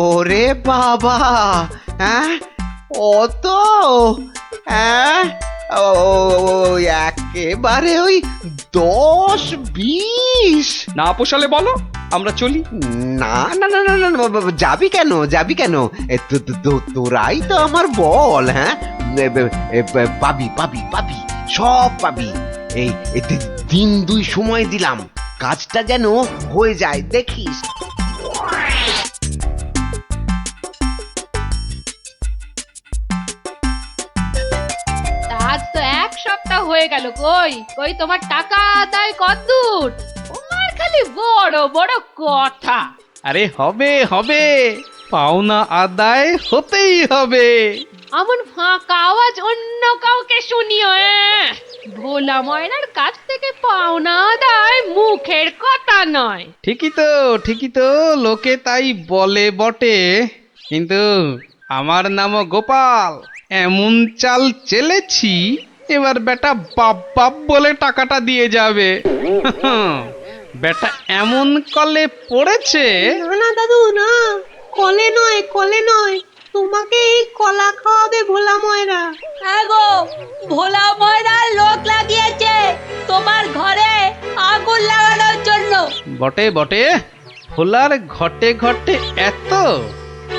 H: ওরে বাবা, হ্যাঁ অত? হ্যাঁ একেবারে ওই 10-20?
L: না পোষালে বলো, আমরা চলি।
H: না না না না না না, যাবি কেন যাবি কেন? তোরাই তো আমার বল, হ্যাঁ? পাবি পাবি পাবি, সব পাবি। এই দিন দুই সময় দিলাম, কাজটা যেন হয়ে যায়, দেখিস।
K: আজ তো এক সপ্তাহ হয়ে গেল, কই কই তোমার টাকা আদায় কতদূর? তোমার খালি বড় বড় কথা।
A: আরে হবে হবে, পাওনা আদায় হতেই হবে।
K: এমন ফাঁকা আওয়াজ অন্য কাউকে শুনিও। ভোলা ময়নার কাছ থেকে পাওনা আদায় মুখের কথা নয়।
A: ঠিকই তো, লোকে তাই বলে বটে, কিন্তু আমার নামও গোপাল। এমন চাল চেলেছি, এবার বেটা বাপ বাপ বলে টাকাটা দিয়ে যাবে। বেটা এমন কলে পড়েছে।
E: না না দাদু না, কলে নয় কলে নয়, তোমাকে এই কলা খাওয়াবে ভোলা ময়রা। হ্যাঁ গো, ভোলা ময়রার লোক লাগিয়েছে তোমার ঘরে আগুন লাগানোর জন্য।
A: বটে বটে, ভোলার ঘটে ঘটে এত।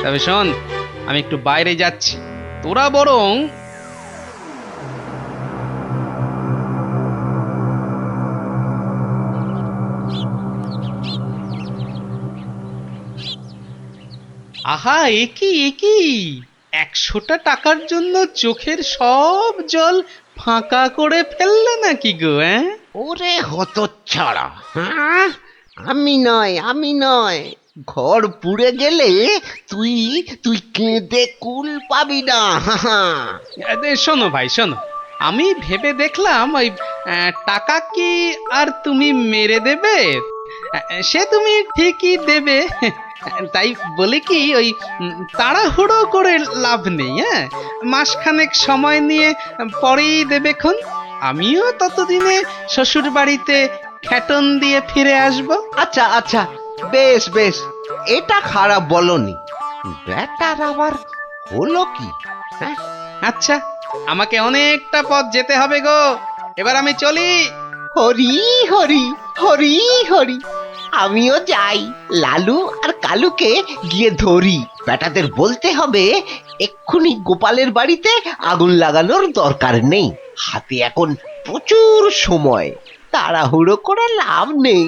A: তবে শোন, আমি একটু বাইরে যাচ্ছি, তোরা বরং আহা, একি 100টা টাকার জন্য চোখের সব জল ফাঁকা করে ফেললে নাকি গো?
H: ওরে হতচ্ছাড়া, হ্যাঁ? আমি নয়, ঘর পুড়ে গেলে তুই তুই কেঁদে কুল পাবি না।
A: শোনো ভাই শোনো, আমি ভেবে দেখলাম ওই টাকা কি আর তুমি মেরে দেবে? সে তুমি ঠিকই দেবে, তাই বলে কি ওই তাড়াহুড়ো করে লাভ নেই। মাসখানেক সময় নিয়ে পরেই দেবেক্ষণ। আমিও ততদিনে শ্বশুর বাড়িতে খ্যাটন দিয়ে ফিরে আসবো।
H: আচ্ছা আচ্ছা, বেশ বেশ, এটা খারাপ বলনি। ব্যাটার আবার হলো কি? হ্যাঁ,
A: আচ্ছা, আমাকে অনেকটা পথ যেতে হবে গো, এবার আমি চলি।
H: হরি হরি হরি হরি, আমিও যাই, লালু আর কালুকে গিয়ে ধরি। বেটাদের বলতে হবে এক্ষুনি গোপালের বাড়িতে আগুন লাগানোর দরকার নেই, হাতে এখন প্রচুর সময়, তাড়াহুড়ো করে লাভ নেই।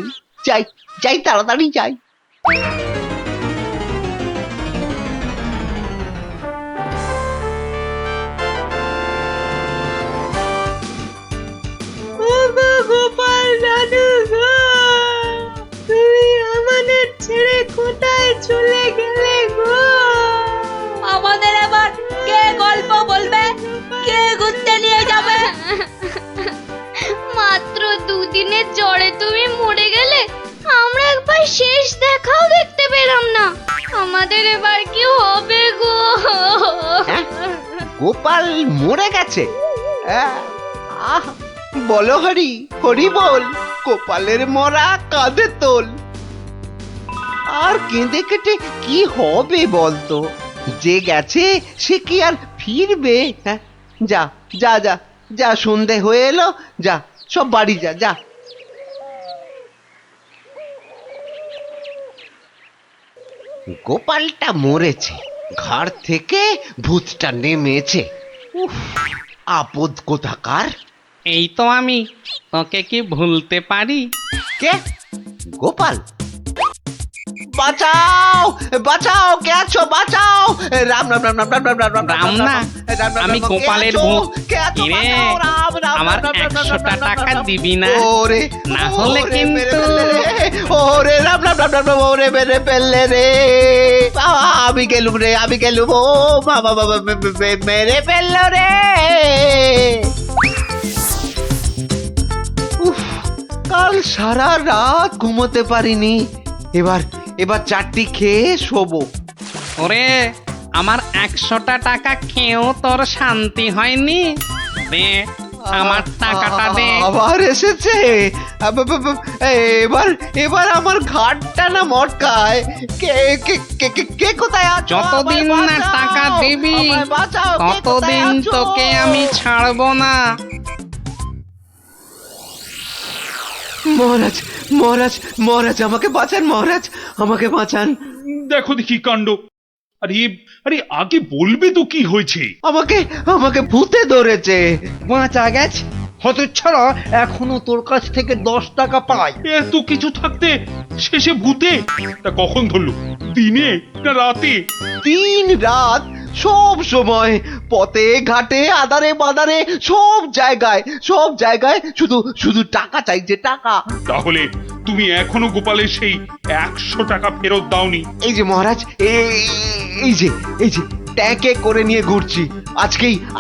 H: যাই যাই, তাড়াতাড়ি যাই।
E: গোপাল দাদু গো, তুমি আমাদের ছেড়ে কোথায় চলে গেলে গো? আমাদের আবার কে গল্প বলবে, কে ঘুরতে নিয়ে যাবে?
G: মাত্র দুদিনের জ্বরে তুমি মরে গেলে, আমরা একবার শেষ দেখাও দেখতে পেলাম না। আমাদের এবার কি হবে গো?
H: গোপাল মরে গেছে? আহ, বলো হরি হরি বল, গোপালের মরা কাঁধে তোল। আর কেঁদে কেটে কি হবে বলতো? যে গেছে সে কি আর ফিরবে? হ্যাঁ, যা যা যা যা, সন্ধে হয়ে এলো, যা সব বাড়ি যা যা। গোপালটা মরেছে, ঘাড় থেকে ভূতটা নেমেছে। উফ, আপদ কোথাকার।
A: এই তো আমি, তোকে কি ভুলতে পারি?
H: কে? গোপাল? বাঁচাও বাঁচাও, কে আছো? বাঁচাও! রাম রাম রাম রাম রাম রাম রাম
A: রাম না, আমি গোপালের ভূত। কিরে, আমার 100টা টাকা দিবি না?
H: ওরে,
A: না হলে কিন্তু
H: ওরে রাম রাম রাম রাম, ওরে মেরে ফেললে রে, আমি গেলুম রে, আমি গেলুম, ও বাবা বাবা, মেরে ফেললো রে। উফ, কাল সারা রাত ঘুমোতে পারিনি, এবার চারটি খেয়ে শোবো।
A: ওরে, আমার 100টা টাকা খেয়েও তোর শান্তি হয়নি? দে আমার টাকাটা দে।
H: আবার এসেছে? এবার আমার ঘাটটা না মটকায়। কে কোথায় আছো?
A: যতদিন না টাকা দিবি ততদিন তোকে আমি ছাড়বো না।
H: মহারাজ মহারাজ মহারাজ আমাকে বাঁচান, মহারাজ আমাকে বাঁচান।
B: দেখো দেখি কাণ্ড। আরে আরে আগে বলবে তো কি হয়েছে?
H: আমাকে আমাকে ভূতে ধরেছে।
F: বাঁচা গেছে হতচ্ছাড়া, এখনো তোর কাছ থেকে 10 টাকা পাই।
B: এত কিছু থাকতে শেষে ভূতে? তা কখন ধরলো? দিনে না রাতে?
H: 3 রাত, সব সময়, পথে ঘাটে আদারে বাদারে, সব জায়গায় শুধু শুধু টাকা চাইছে, টাকা।
B: তাহলে তুমি এখনো গোপালের সেই 100 টাকা ফেরত দাওনি?
H: এই যে মহারাজ, এই যে ট্যাঁকে করে নিয়ে ঘুরছি।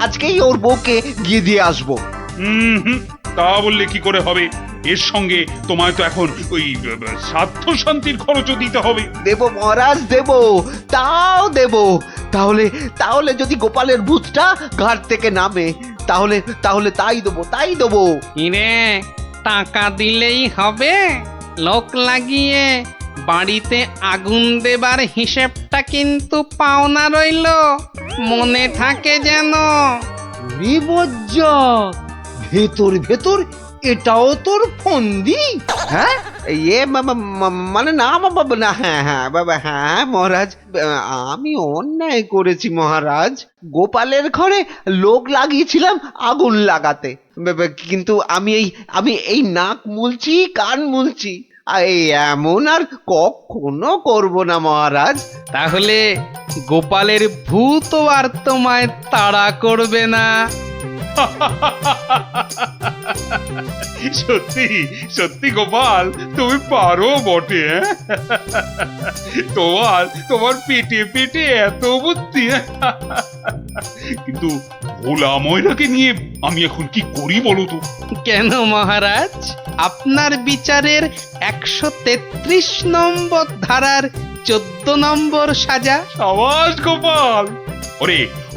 H: আজকেই ওর বউকে গিয়ে দিয়ে আসবো।
B: হুম, তা বললে কি করে হবে? এর সঙ্গে তোমায় তো এখন ওই স্বার্থ শান্তির খরচও দিতে হবে।
H: দেব মহারাজ, দেব, তাও দেব। তাহলে যদি গোপালের ভূতটা ঘাট থেকে নামে, তাহলে তাই দেবো।
A: ইরে, টাকা দিলেই হবে? লোক লাগিয়ে বাড়িতে আগুন দেবার হিসেবটা কিন্তু পাওনা রইল, মনে থাকে যেন।
F: ভেতর এটাও তোর ফন্দি?
H: হ্যাঁ মানে না বাবা, না, হ্যাঁ বাবা, হ্যাঁ মহারাজ, আমি অন্যায় করেছি মহারাজ। গোপালের ঘরে লোক লাগিয়েছিলাম আগুন লাগাতে, কিন্তু আমি এই নাক মুলছি, কান মুলছি, এই এমন আর কখনো করব না মহারাজ।
A: তাহলে গোপালের ভূত আর তোমায় তাড়া করবে না।
B: সত্যি সত্যি গোপাল, তুমি পারো বটে। তোমার পেটে এত বুদ্ধি। কিন্তু ভোলা ময়নাকে নিয়ে আমি এখন কি করি বলো তো?
A: কেন মহারাজ, আপনার বিচারের 133 নম্বর ধারার 14 নম্বর সাজা।
B: সাবাস গোপাল।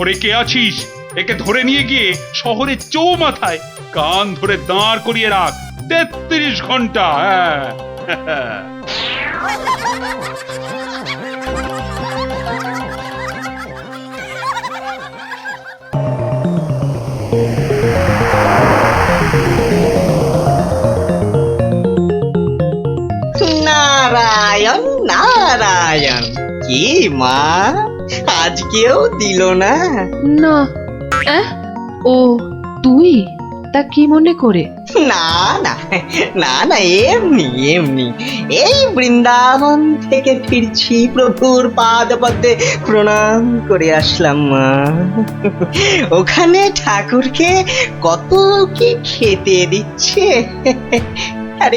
B: ওরে কে আছিস? একে ধরে নিয়ে গিয়ে শহরের চৌমাথায় কান ধরে দাঁড় করিয়ে রাখ 33 ঘন্টা।
I: নারায়ণ নারায়ণ, কি মা আজকেও দিল না?
K: না। ও তুই? তা কি মনে করে?
I: না না না না, এমনি এই বৃন্দাবন থেকে ফিরছি, প্রভুর পাদ পদ্মে প্রণাম করে আসলাম মা। ওখানে ঠাকুরকে কত কি খেতে দিচ্ছে, আর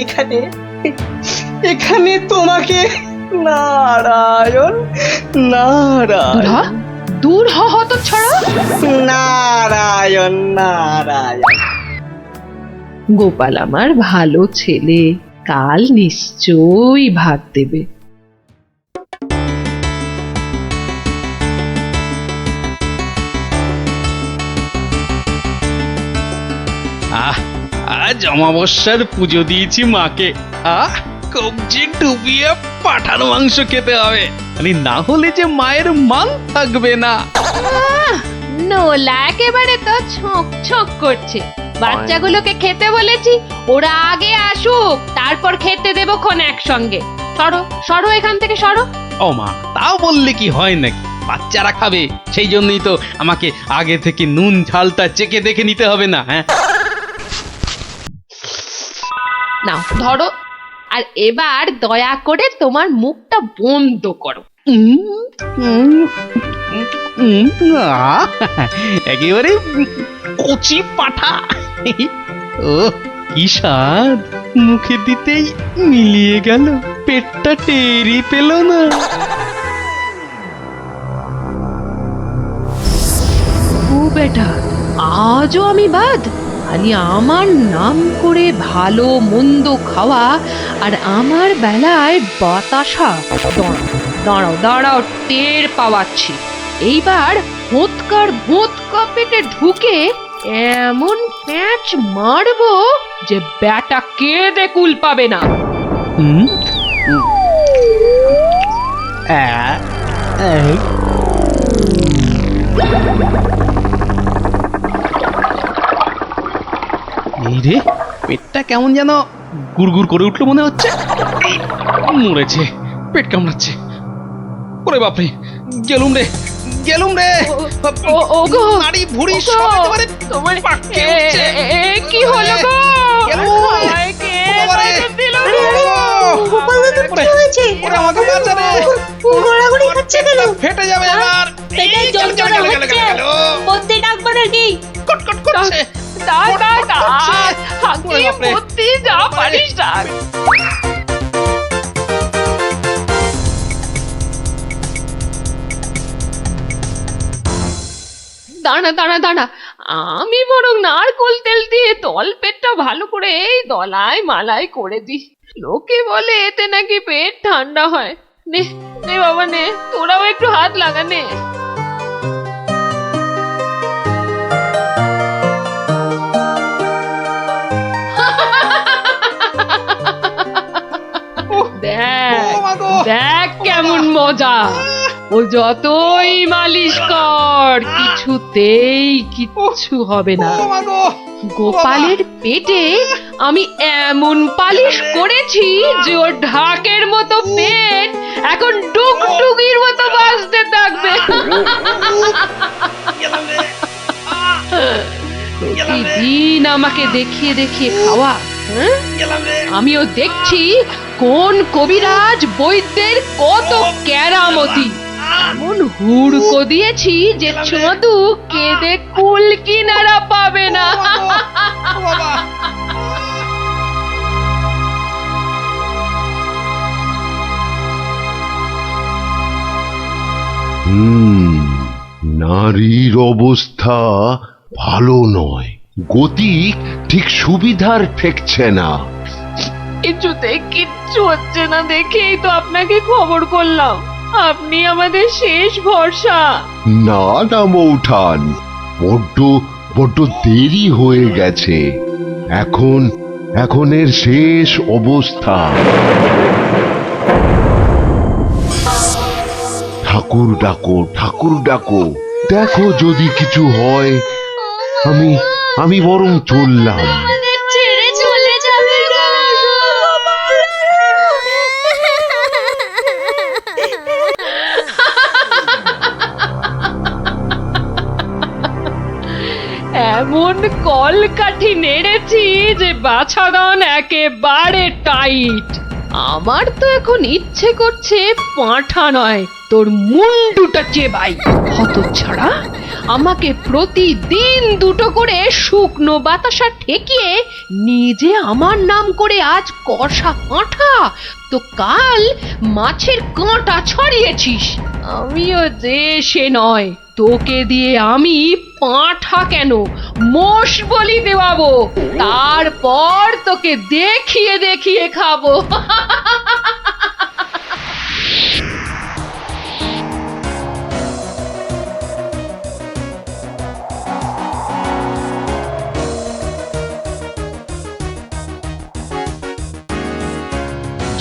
I: এখানে তোমাকে নারায়ণ নারায়ণ।
K: দূর হ হতচ্ছাড়া।
I: নারায়ণ নারায়ণ।
K: গোপাল আমার ভালো ছেলে, কাল নিশ্চয়ই ভাত দেবে।
A: আজ অমাবস্যার পুজো দিয়েছি মাকে। কবজি ডুবিয়ে পাঠার মাংস খেতে হবে, না হলে যে মায়ের মান থাকবে না।
K: নোলা একেবারে তো ছক ছক করছে। বাচ্চাগুলোকে খেতে বলেছি, ওরা আগে আসুক, তারপর খেতে দেবো খন একসঙ্গে। সরো এখান থেকে, সরো।
A: ও মা, তাও বললে কি হয় নাকি? বাচ্চারা খাবে, সেই জন্যই তো আমাকে আগে থেকে নুন ঝালটা চেকে দেখে নিতে হবে না? হ্যাঁ,
K: নাও ধরো, আর এবার দয়া করে তোমার মুখটা বন্ধ করো।
A: একেবারে কচি পাঠা। ও কি স্বাদ, মুখে দিতেই মিলিয়ে গেল, পেটটা টেরি পেল না।
K: ও বেটা, আজও আমি বাদ? খালি আমার নাম করে ভালো মন্দ খাওয়া, আর আমার বেলায় বাতাসা। দাঁড়াও, টের পাওয়াচ্ছি। এইবার ভোঁতকা পেটে ঢুকে এমন প্যাঁচ মারবো যে ব্যাটা কেঁদে কুল পাবে না।
A: এই রে, পেটটা কেমন যেন গুড়গুড় করে উঠলো মনে হচ্ছে। এই, মরেছে, পেট কামড়াচ্ছে। ওরে বাপরে, গেলুম রে, গেলুম রে।
K: ওগো
A: নাড়ি ভুঁড়ি
K: ওগো,
A: সব একেবারে
K: তোমার
A: পাককে উঠছে।
K: কি হলো গো?
A: গেলুম।
K: আমায় কে
A: বাবারে।
K: বাঁচা দিল
E: আরে, আরে, গোপাল দাদুর কি হয়েছে?
A: ওরে আমাকে বাঁচা রে।
E: গড়াগড়ি খাচ্ছে কেন?
A: ফেটে যাবে এবার।
E: পেটে
A: এই, গেল,
E: যন্ত্রণা
A: গেল, গেল,
E: হচ্ছে।
A: গেল, গেল।
E: বদ্যি ডাকবো নাকি?
A: কটকট করছে। ওরে বাপরে।
K: বুদ্ধি যা পারিস ডাক। দাঁড়া দাঁড়া দাঁড়া, আমি বরং নারকোল তেল দিয়ে তল পেটটা ভালো করে এই দলায় মালাই করে দিই। লোকে বলে এতে নাকি পেট ঠান্ডা হয়। নে নে বাবা নে, তোরাও একটু হাত লাগা নে। দেখ দেখ কেমন মজা। ও যতই মালিশ কর কিছুতেই কিচ্ছু হবে না। গোপালের পেটে আমি এমন পালিশ করেছি যে ওর ঢাকের মতো পেট এখন ডুগডুগির মতো বাজতে থাকবে। প্রতিদিন আমাকে দেখিয়ে দেখিয়ে খাওয়া, হ্যাঁ? আমিও দেখছি কোন কবিরাজ বৈদ্যের কত কেরামতি। এমন হুড়কো দিয়েছি যে চোদু কেঁদে কুল কিনারা পাবে না।
H: নারীর অবস্থা ভালো নয়, গতি ঠিক সুবিধার ঠেকছে না।
K: কিছুতে কিচ্ছু হচ্ছে না দেখেই তো আপনাকে খবর করলাম। আপনি আমাদের শেষ ভরসা।
H: না না মৌঠান, বড্ড বড্ড দেরি হয়ে গেছে। এখন এর শেষ অবস্থা। ঠাকুর ডাকো, ঠাকুর ডাকো, দেখো যদি কিছু হয়। আমি বরং চললাম।
G: আমাদের ছেড়ে চলে যাবে গো।
K: এমন কলকাঠি নেড়েছি যে বাছাধন একেবারে টাইট। আমার তো এখন ইচ্ছে করছে পাঁঠা নয়, তোর মুন্ডুটা চেবাই। হতচ্ছাড়া, আমাকে প্রতিদিন দুটো করে শুকনো বাতাসা ঠেকিয়ে নিজে আমার নাম করে আজ কষা পাঁঠা, তো কাল মাছের কাঁটা ছড়িয়েছিস। আমিও যে সে নয়, তোকে দিয়ে আমি পাঁঠা কেন মোষ বলি দেওয়াবো, তারপর তোকে দেখিয়ে দেখিয়ে খাবো।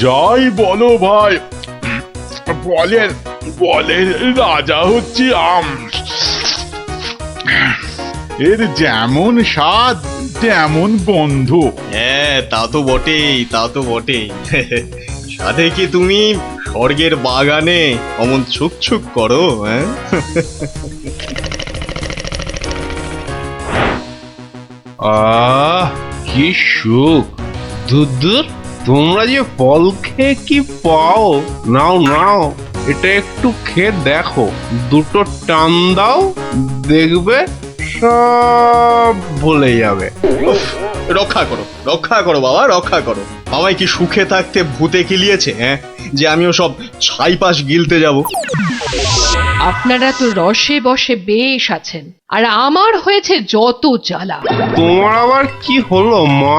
J: যাই বলো ভাই, বলের বলের রাজা হচ্ছে আম। এর যেমন স্বাদ তেমন বন্ধু।
M: হ্যাঁ তা তো বটেই, তা তো বটেই। সাথে কি তুমি স্বর্গের বাগানে অমন ছুক ছুক করো? হ্যাঁ,
N: কি সুখ! দূর, তোমরা যে ফল খেয়ে কি পাও। নাও নাও, এটা একটু খেয়ে দেখো, দুটো টান দাও, দেখবে সব ভুলে যাবে।
M: রক্ষা করো, রক্ষা করো বাবা, রক্ষা করো। আমায় কি সুখে থাকতে ভূতে কিলিয়েছে, হ্যাঁ, যে আমিও সব ছাইপাশ গিলতে যাব?
K: আপনারা তো রসে বসে বেশ আছেন, আর আমার হয়েছে যত জ্বালা।
N: তোমার আবার কি হলো মা?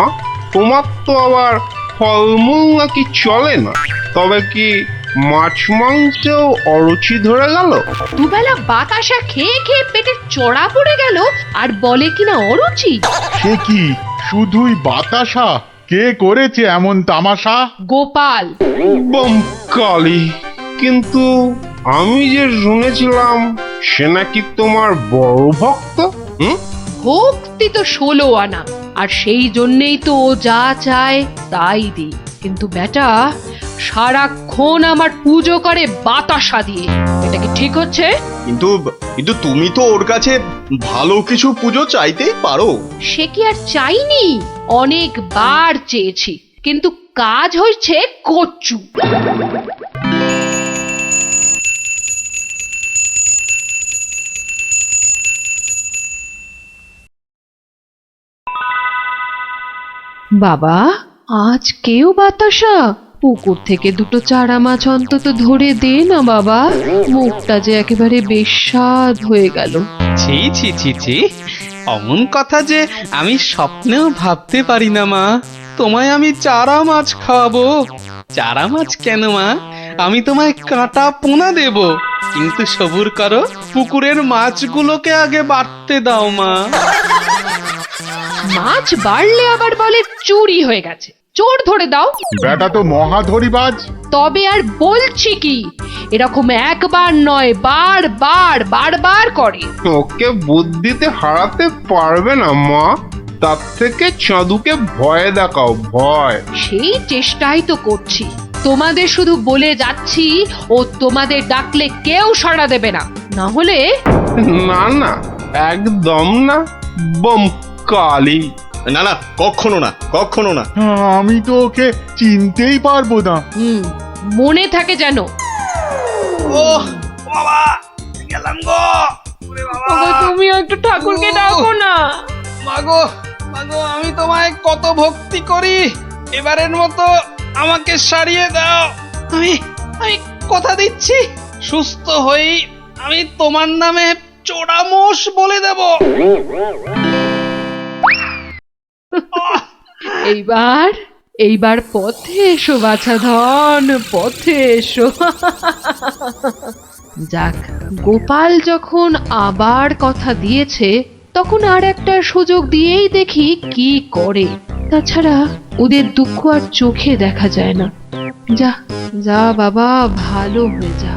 N: তোমার তো আবার ফলমূল নাকি চলে না, তবে কি মাছ মাংসেও অরুচি ধরে গেল?
K: দুবেলা বাতাসা খেয়ে খেয়ে পেটে চড়া পড়ে গেল, আর বলে কিনা অরুচি।
J: সে কি শুধুই বাতাসা? কে করেছে এমন তামাশা?
K: গোপাল।
N: বমকালি, কিন্তু আমি যে শুনেছিলাম সে নাকি তোমার বড় ভক্ত।
K: ভক্তি তো 16 আনা, আর সেই জন্যেই তো ও যা চায় তাই দিই। কিন্তু বেটা সারাক্ষণ আমার পুজো করে বাতাসা দিয়ে। এটা কি ঠিক হচ্ছে?
M: কিন্তু কিন্তু তুমি তো ওর কাছে ভালো কিছু পুজো চাইতেই পারো।
K: সে কি আর চাইনি? অনেকবার চেয়েছি, কিন্তু কাজ হচ্ছে কচু। বাবা, আজ কেউ বাতাসা? পুকুর থেকে দুটো চারা মাছ অন্তত ধরে দে না বাবা, মুখটা যে একেবারে বেস্বাদ হয়ে গেল।
A: ছি ছি ছি ছি, অমন কথা যে আমি স্বপ্নেও ভাবতে পারি না মা। তোমায় আমি চারা মাছ খাওয়াবো। চারা মাছ কেন মা, আমি তোমায় কাঁটা পোনা দেব, কিন্তু সবুর করো, পুকুরের মাছগুলোকে আগে বাড়তে দাও মা।
K: মাছ বাড়লে আবার বলে চুরি হয়ে গেছে। চোর ধরে দাও।
J: বেটা তো মহাধরিবাজ।
K: তবে আর বলছি কি, এরকম একবার নয় বারবার করে।
N: ওকে বুদ্ধিতে হারাতে পারবে না মা, তার থেকে চাঁদুকে ভয় দেখাও, ভয়।
K: সেই চেষ্টাই তো করছি। তোমাদের শুধু বলে যাচ্ছি, ও তোমাদের ডাকলে কেউ সাড়া দেবে না। না হলে
N: না না, একদম না, বম কালি।
M: না না, কখনো না, কখনো না।
J: আমি তো ওকে চিনতেই পারবো না।
K: মনে থাকে যেন।
A: ও বাবা, গেলাম গো। ওরে বাবা,
K: তুমি একটু ঠাকুরকে ডাকো না।
A: মাগো মাগো, আমি তোমায় কত ভক্তি করি, এবারের মতো আমাকে সারিয়ে দাও। আমি আমি কথা দিচ্ছি, সুস্থ হই আমি তোমার নামে চোরামোষ বলে দেব।
K: এইবার পথে এসো বাছা ধন, পথে এসো। যাক, গোপাল যখন আবার কথা দিয়েছে, তখন আর একটা সুযোগ দিয়েই দেখি কি করে। তাছাড়া ওদের দুঃখ আর চোখে দেখা যায় না। যা যা বাবা, ভালো হয়ে যা।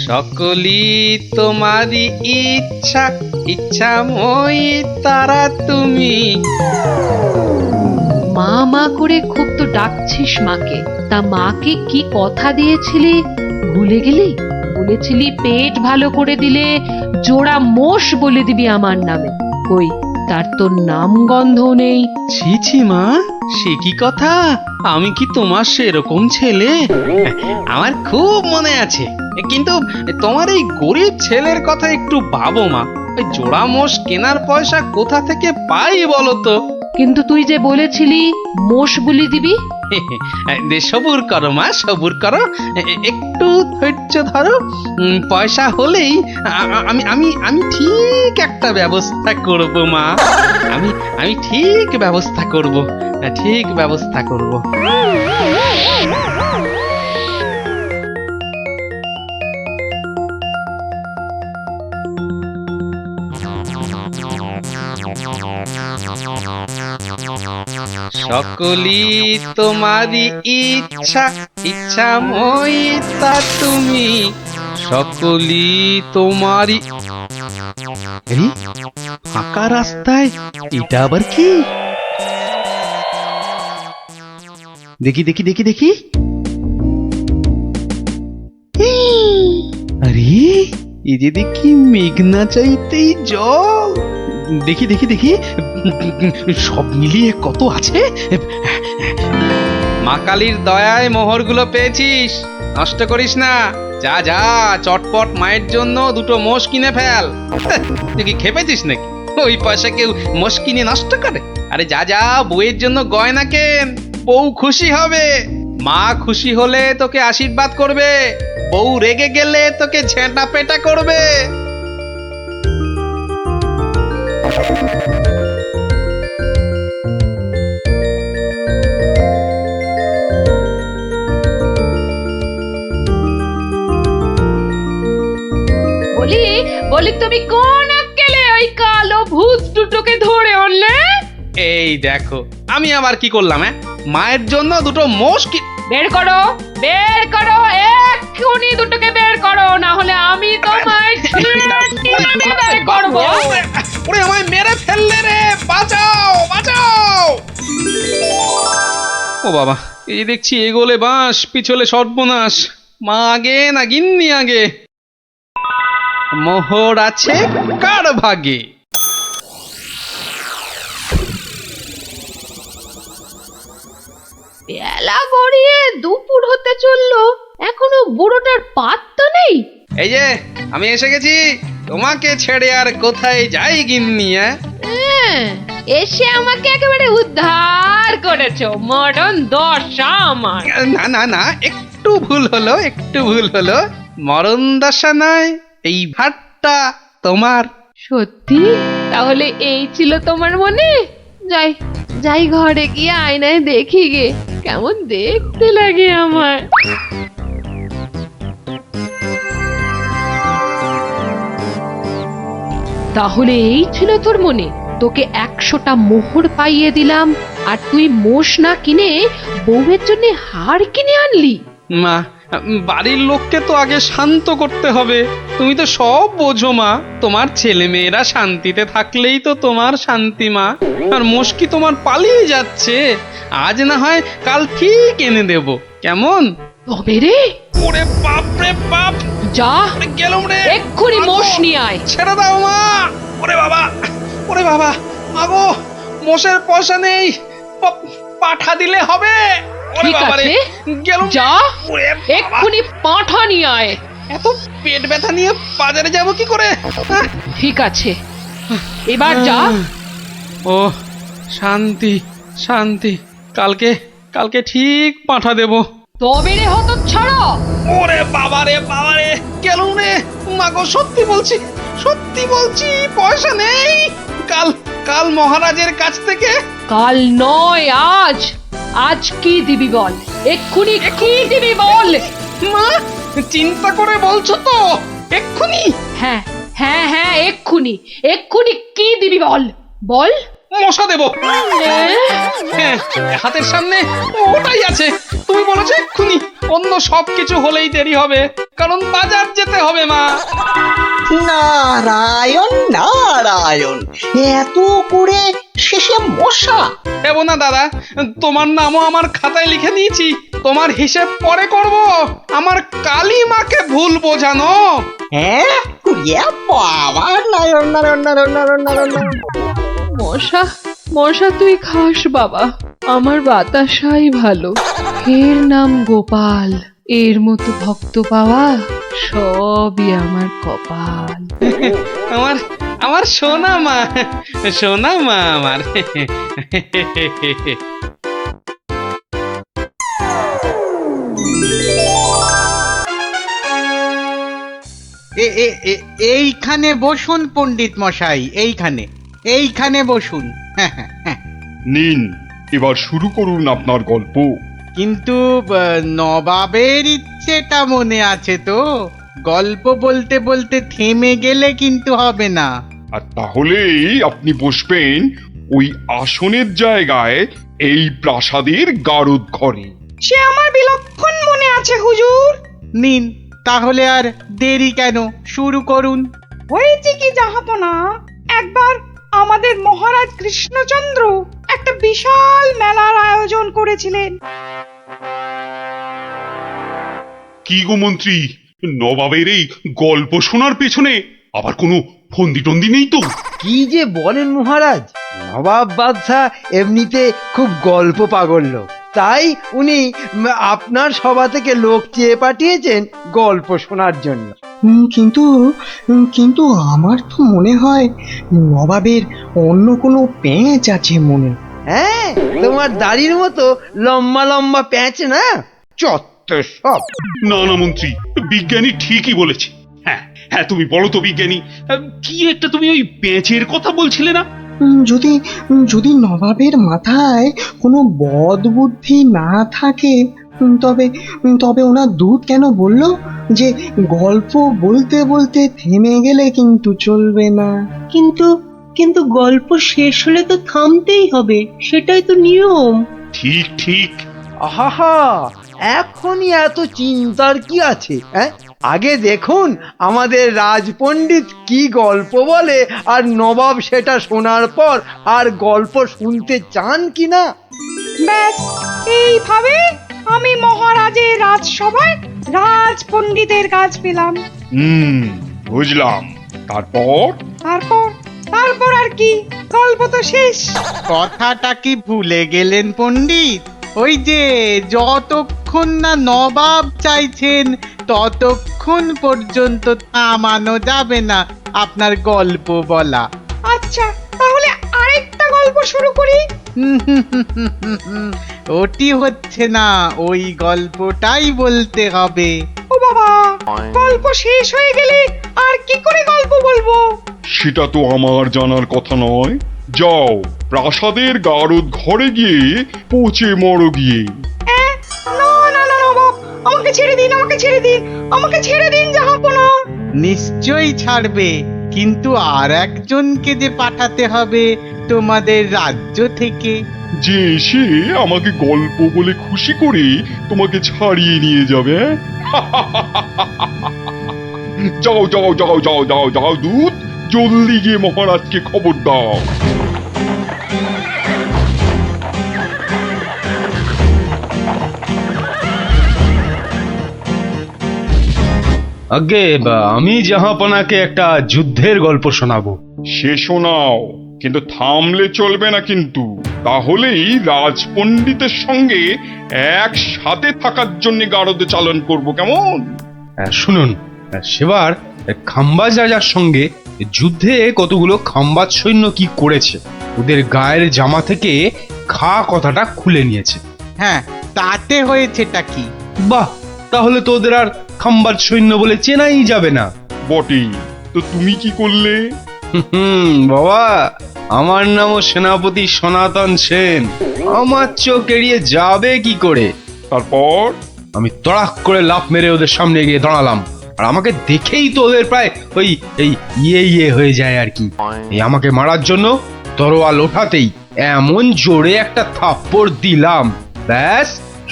A: সকলি তোমারই ইচ্ছা, ইচ্ছাময়ী তারা তুমি।
K: মা মা করে খুব তো ডাকছিস মাকে। তা মাকে কি কথা দিয়েছিলি ভুলে গেলি? বলেছিলি পেট ভালো করে দিলে জোড়া মোষ বলে দিবি আমার নামে। কই, তার তো নাম গন্ধ নেই।
A: ছি ছি মা, সে কি কথা? আমি কি তোমার সেরকম ছেলে? আমার খুব মনে আছে, কিন্তু তোমার এই গরিব ছেলের কথা একটু ভাবো মা। ওই জোড়া মোষ কেনার পয়সা কোথা থেকে পাই বলো তো?
K: কিন্তু তুই যে বলেছিলি মোষ বলি দিবি।
A: সবুর করো মা, সবুর করো, একটু ধৈর্য ধরো। পয়সা হলেই আমি আমি আমি ঠিক একটা ব্যবস্থা করব মা। আমি ঠিক ব্যবস্থা করব, ঠিক ব্যবস্থা করব। সকলি তোমারই ইচ্ছা, ইচ্ছাময়ী তা তুমি। সকলি তোমারই। এই ফাঁকা রাস্তায় এটা আবার কি? দেখি দেখি দেখি দেখি। আরে এই যে দেখি মেঘনা চাইতেই জল। দেখি দেখি দেখি, সব মিলিয়ে কত আছে। মা কালীর দয়ায় মোহরগুলো পেয়েছিস, নষ্ট করিস না। যা যা, চটপট মায়ের জন্য দুটো মোষ কিনে ফেল। তুই কি খেপেছিস নাকি? ওই পয়সা কেউ মোষ কিনে নষ্ট করে? আরে যা যা, বউয়ের জন্য গয়না কেন, বউ খুশি হবে। মা খুশি হলে তোকে আশীর্বাদ করবে, বউ রেগে গেলে তোকে ঝেঁটা পেটা করবে।
K: বলি তুমি কোন আক্কেলে ওই কালো ভূত দুটোকে ধরে আনলে?
A: এই দেখো আমি আবার কি করলাম? মায়ের জন্য দুটো মোষ কি
K: বের করো, বের করো, এক্ষুনি দুটোকে বের করো, না হলে আমি তোমায় বের করবো।
A: ওরে আমায় মেরে ফেললে রে, বাঁচাও বাঁচাও। ও বাবা, এই দেখছি এগোলে বাঁশ পিছলে সর্বনাশ। মা আগে না গিন্নি আগে? মোহর আছে কার ভাগে?
K: বেলা গড়িয়ে দুপুর হতে চললো, এখনো বুড়োটার পাত্তা নেই।
A: এই যে আমি এসে গেছি, তোমাকে ছেড়ে আর কোথায় যাই গিন্নি?
K: এসে আমাকে একেবারে উদ্ধার করেছো, মরণ দশা আমার।
A: না না না, একটু ভুল হলো, একটু ভুল হলো। মরণ দশা নয়, এই ভাটটা তোমার।
K: সত্যি? তাহলে এই ছিল তোমার মনে? যাই যাই, ঘরে গিয়ে আয়নায় দেখি গে কেমন দেখতে লাগে আমার। তাহলে এই ছিল তোর মনে? তোকে 100টা মোহর পাইয়ে দিলাম আর তুই মোষ না কিনে বউয়ের জন্য হার কিনে আনলি?
A: মা, বাড়ির লোককে তো আগে শান্ত করতে হবে। তুমি তো সব বোঝো মা, তোমার ছেলে মেয়েরা শান্তিতে থাকলেই তো তোমার শান্তি মা। আর মুশকি তোমার পালিয়ে যাচ্ছে, আজ না হয় কাল ঠিক এনে দেব, কেমন?
K: তবে রে,
A: ওরে বাপ রে বাপ,
K: যা
A: গেলুম রে,
K: এক্ষুনি মোষ নিয়ে আয়।
A: ছেড়ে দাও মা। ওরে বাবা, ওরে বাবা, আগো মোষের পয়সা নেই, পাঠা দিলে হবে।
K: ঠিক আছে, যা এক্ষুনি পাঠা নিয়ে আয়।
A: এত পেট ব্যথা নিয়ে বাজারে যাব কি করে?
K: ঠিক আছে, এবার যা।
A: ও শান্তি শান্তি, কালকে কালকে ঠিক পাঠা দেব।
K: তবে রে হতচ্ছাড়া।
A: ওরে বাবা রে বাবা রে, গেলুম রে। মাগো সত্যি বলছি, সত্যি বলছি, পয়সা নেই। কাল কাল মহারাজের কাছ থেকে।
K: কাল নয়, আজ। আজ কি দিবি বল, এক্ষুনি কি দিবি বল।
A: মা, চিন্তা করে বলছো তো? এক্ষুনি?
K: হ্যাঁ হ্যাঁ হ্যাঁ, এক্ষুনি এক্ষুনি কি দিবি বল, বল।
A: মশা দেব। হ্যাঁ, হাতের সামনে ওটাই আছে। তুমি বলেছো এক্ষুনি, অন্য সব কিছু হলেই দেরি হবে, কারণ বাজার যেতে হবে মা।
D: নারায়ণ নারায়ণ, এত করে শেষে মশা?
A: দেব না দাদা, তোমার নামও আমার খাতায় লিখে নিয়েছি। তোমার হিসেব পরে করব, আমার কালী মাকে ভুল বোঝানো।
D: হ্যাঁ, বাবা, নারায়ণ নারায়ণ নারায়ণ নারায়ণ নারায়ণ।
K: মশা মশা তুই খাস বাবা, আমার বাতাসাই ভালো। এর নাম গোপাল, এর মতো ভক্ত পাওয়া সবই আমার কপাল।
A: আমার আমার সোনা মা, সোনা মা আমার।
O: এইখানে বসুন পণ্ডিত মশাই, এইখানে এইখানে বসুন।
J: নিন, এবার শুরু করুন আপনার গল্প।
O: কিন্তু নবাবের ইচ্ছেটা মনে আছে তো? গল্প বলতে বলতে থেমে গেলে কিন্তু হবে না।
J: আর তাহলেই আপনি বসবেন ওই আসনের জায়গায়, এই প্রাসাদের গারদ ঘরে।
E: সে আমার বিলক্ষণ মনে আছে হুজুর।
O: নিন, তাহলে আর দেরি কেন, শুরু করুন।
E: হয়েছে কি জাহাপনা, একবার আমাদের মহারাজ কৃষ্ণচন্দ্র একটা বিশাল মেলার আয়োজন করেছিলেন।
J: কি গো মন্ত্রী, নবাবের এই গল্প শোনার পেছনে আবার কোনো ফন্দি টন্দি নেই তো?
F: কি যে বলেন মহারাজ, নবাব বাদশাহ এমনিতে খুব গল্প পাগল লোক, তাই উনি আপনার সভা থেকে লোক চেয়ে পাঠিয়েছেন গল্প শোনার জন্য।
D: কিন্তু কিন্তু আমার তো মনে হয় নবাবের অন্য কোনো পেঁচ আছে মনে।
F: হ্যাঁ, তোমার দাড়ির মতো লম্বা লম্বা প্যাঁচ না, চত্বর সব।
J: না না মন্ত্রী, বিজ্ঞানী ঠিকই বলেছে। হ্যাঁ হ্যাঁ, তুমি বলো তো বিজ্ঞানী, কি একটা তুমি ওই পেঁচের কথা বলছিলে না?
D: যদি যদি নবাবের মাথায় কোনো বদ বুদ্ধি না থাকে, তবে তবে ওনার দূত কেন বলল যে গল্প বলতে বলতে থেমে গেলে কিন্তু চলবে না?
E: কিন্তু কিন্তু গল্প শেষ হলে তো থামতেই হবে, সেটাই তো নিয়ম।
J: ঠিক ঠিক।
F: আহা, এখনই এত চিন্তার কি আছে? আগে দেখুন আমাদের রাজপণ্ডিত কি গল্প বলে, আর নবাব সেটা শোনার পর আর গল্প শুনতে চান কিনা।
P: ব্যাস, এইভাবে আমি মহারাজের রাজসভায় রাজপণ্ডিতের কাজ পেলাম।
J: বুঝলাম। তারপর
P: তারপর তারপর আর কি, গল্প তো শেষ।
O: কথাটা কি ভুলে গেলেন পণ্ডিত? ওই যে যতক্ষণ না নবাব চাইছেন ততক্ষণ পর্যন্ত থামানো যাবে না আপনার গল্প বলা।
P: আচ্ছা, তাহলে আরেকটা গল্প শুরু করি।
O: ওটি হচ্ছে না, ওই গল্পটাই বলতে হবে।
P: ও বাবা, গল্প শেষ হয়ে গেলে আর কি করে গল্প বলবো?
J: সেটা তো আমার জানার কথা নয়। যাও, প্রাসাদের গারদ ঘরে গিয়ে পচে মরো গিয়ে।
P: না না না নবাব, আমাকে ছেড়ে দিন, আমাকে ছেড়ে দিন, আমাকে ছেড়ে দিন জাহাপনা।
O: নিশ্চয়ই ছাড়বে, কিন্তু আর একজনকে যে পাঠাতে হবে তোমাদের রাজ্য থেকে।
J: যে এসে আমাকে গল্প বলে খুশি করে তোমাকে ছাড়িয়ে নিয়ে যাবে। যাও যাও যাও যাও যাও যাও দূত, জলদি গিয়ে মহারাজকে খবর দাও।
C: আগে আমি জাহাপনাকে একটা যুদ্ধের গল্প শোনাবো।
J: সে শোনাও, কিন্তু থামলে চলবে না কিন্তু। তাহলেই রাজপণ্ডিতের সঙ্গে একসাথে থাকার জন্য গারদে চালন করব, কেমন?
C: শুনুন, সেবার খাম্বাজ রাজার সঙ্গে যুদ্ধে কতগুলো খাম্বাজ সৈন্য কি করেছে, ওদের গায়ের জামা থেকে খা কথাটা খুলে নিয়েছে।
O: হ্যাঁ, তাতে হয়েছেটা কি?
C: বাহ, তাহলে তো ওদের আর খাম্বাজ সৈন্য বলে চেনাই যাবে না।
J: বটেই তো, তুমি কি করলে?
C: বাবা, আমার নামও সেনাপতি সনাতন সেন, আমার চোখ এড়িয়ে যাবে কি করে?
J: তারপর
C: আমি তড়াক করে লাফ মেরে ওদের সামনে গিয়ে দাঁড়ালাম, আর আমাকে দেখেই তো ওদের প্রায় ওই এই ইয়ে হয়ে যায় আর কি। এই আমাকে মারার জন্য তরোয়াল ওঠাতেই এমন জোরে একটা থাপ্পড় দিলাম, ব্যাস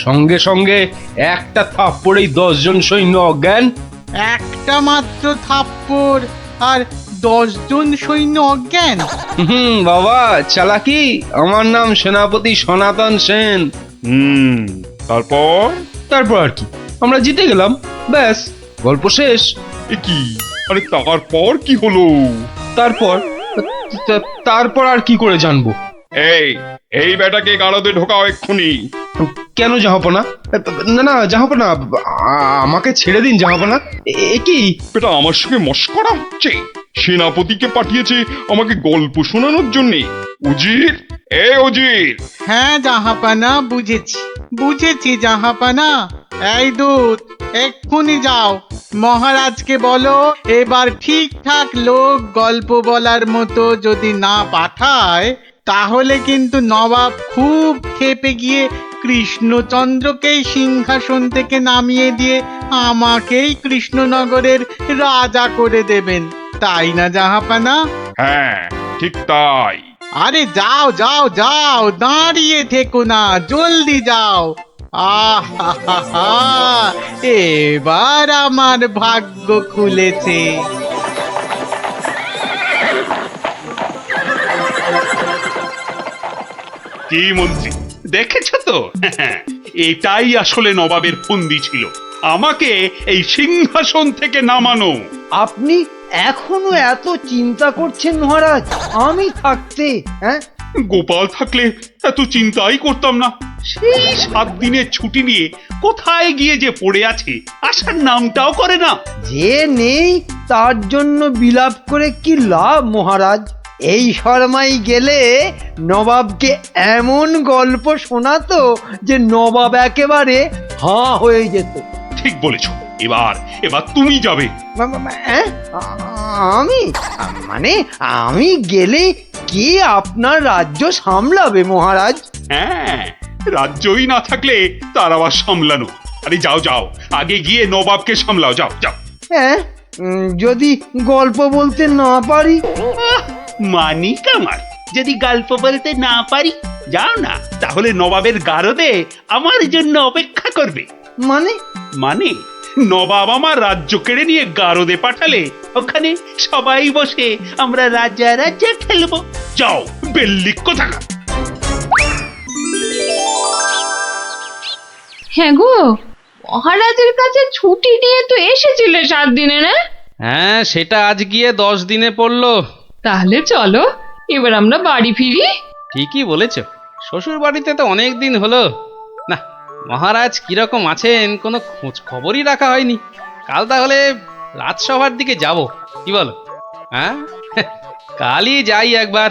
C: সঙ্গে সঙ্গে একটা থাপ্পড়েই 10 জন সৈন্য অজ্ঞান।
O: একটা মাত্র থাপ্পড় আর 10 জন সৈন্য অজ্ঞান?
C: বাবা চালাকি, আমার নাম সেনাপতি সনাতন সেন।
J: তারপর?
C: তারপর আর কি, আমরা জিতে গেলাম, ব্যাস গল্প শেষ।
J: এ কি? আরে তারপর কি হলো?
C: তারপর আর কি করে জানবো?
J: এই বেটাকে গারদে ঢোকাও এক্ষুনি।
C: কেন জাহাপনা? না না জাহাপনা, আমাকে ছেড়ে দিন জাহাপনা। এ কি?
J: বেটা আমার সঙ্গে মশকরা হচ্ছে? সেনাপতিকে পাঠিয়েছে আমাকে গল্প শোনানোর জন্য। উজির, উজির।
O: হ্যাঁ জাহাপানা, বুঝেছি জাহাপানা। এই দূত, এক্ষুনি যাও, মহারাজকে বলো এবার ঠিকঠাক লোক গল্প বলার মতো যদি না পাঠায় তাহলে কিন্তু নবাব খুব ক্ষেপে গিয়ে কৃষ্ণচন্দ্রকেই সিংহাসন থেকে নামিয়ে দিয়ে আমাকেই কৃষ্ণনগরের রাজা করে দেবেন, তাই না জাহাপানা?
J: হ্যাঁ, ঠিক তাই।
O: আরে যাও যাও যাও, দাঁড়িয়ে থেকো না, জলদি যাও। আহা, এবার আমার ভাগ্য খুলেছে।
J: কি মন্ত্রী, দেখেছ তো? এটাই আসলে নবাবের ফন্দি ছিল, আমাকে এই সিংহাসন থেকে নামানো।
F: আপনি এখনো এত চিন্তা করছেন মহারাজ, আমি থাকতে?
J: গোপাল থাকলে এত চিন্তাই করতাম না। সেই 7 দিনের ছুটি নিয়ে কোথায় গিয়ে যে পড়ে আছে, আসার নামটাও করে না।
F: যে নেই তার জন্য বিলাপ করে কি লাভ মহারাজ? এই শর্মাই গেলে নবাবকে এমন গল্প শোনাতো যে নবাব একেবারে হাঁ হয়ে যেত।
J: ঠিক বলেছ, এবার তুমি যাবে।
F: আমি? মানে আমি গেলে কে আপনার রাজ্য সামলাবে মহারাজ?
J: হ্যাঁ,
B: রাজ্যই না থাকলে তার আবার সামলানো। আরে যাও যাও, আগে গিয়ে নবাবকে সামলাও, যাও যাও।
F: হ্যাঁ, যদি গল্প বলতে না পারি?
B: মানিক আমার, যদি গল্প বলতে না পারি, যাও না, তাহলে নবাবের গারদে আমার জন্য অপেক্ষা করবে।
F: মানে?
B: মানে নবাব আমার রাজ্য কেড়ে নিয়ে গারদে পাঠালে ওখানে সবাই বসে আমরা রাজা রাজা খেলবো। যাও, বেল্লিক কোথাকার।
K: হ্যাঁ গো, মহারাজের কাছে ছুটি নিয়ে তো এসেছিলে 7 দিনে, না?
A: হ্যাঁ, সেটা আজ গিয়ে 10 দিনে পড়লো।
K: তাহলে চলো এবার আমরা বাড়ি ফিরি।
A: ঠিকই বলেছ, শ্বশুর বাড়িতে তো অনেক দিন হলো। না, মহারাজ কিরকম আছেন কোনো খোঁজ খবরই রাখা হয়নি। কাল তাহলে রাজসভার দিকে যাব, কি বলো? হ্যাঁ, কালই যাই একবার।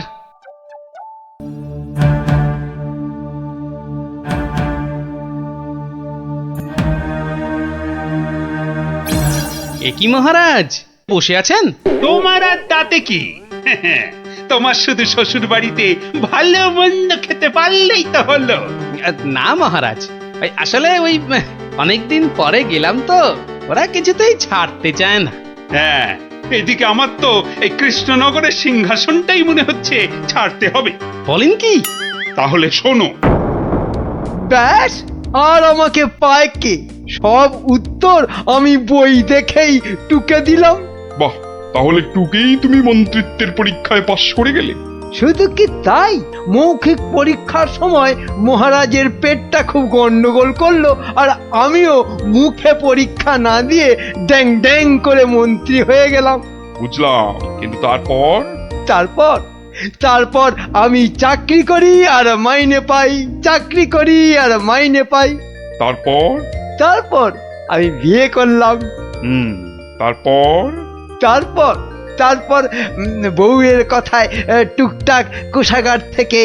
A: এ কি মহারাজ, বসে আছেন?
B: তোমার আর তাতে কি? তোমার শুধু শ্বশুর বাড়িতে ভালো মন্দ খেতে পারলেই তো হলো।
A: না মহারাজ, ওই আসলে ওই অনেকদিন পরে গেলাম তো, ওরা কিছুতেই ছাড়তে চায় না।
B: হ্যাঁ, এদিকে আমার তো এই কৃষ্ণনগরের সিংহাসনটাই মনে হচ্ছে ছাড়তে হবে।
A: বলেন কি?
B: তাহলে শোনো।
F: ব্যাস, আর আমাকে পায় কে? সব উত্তর আমি বই দেখেই টুকে দিলাম।
J: বাহ, তাহলে টুকেই তুমি মন্ত্রিত্বের পরীক্ষায় পাশ করে গেলে।
F: শুধু কি তাই, মৌখিক পরীক্ষার সময় মহারাজের পেটটা খুব গন্ডগোল করলো, আর আমিও মুখে পরীক্ষা না দিয়ে ড্যাং ড্যাং করে মন্ত্রী হয়ে গেলাম।
J: বুঝলাম, কিন্তু তারপর?
F: তারপর আমি চাকরি করি আর মাইনে পাই, চাকরি করি আর মাইনে পাই।
J: তারপর
F: আমি বিয়ে করলাম। তারপর বউয়ের কথায় টুকটাক কোষাগার থেকে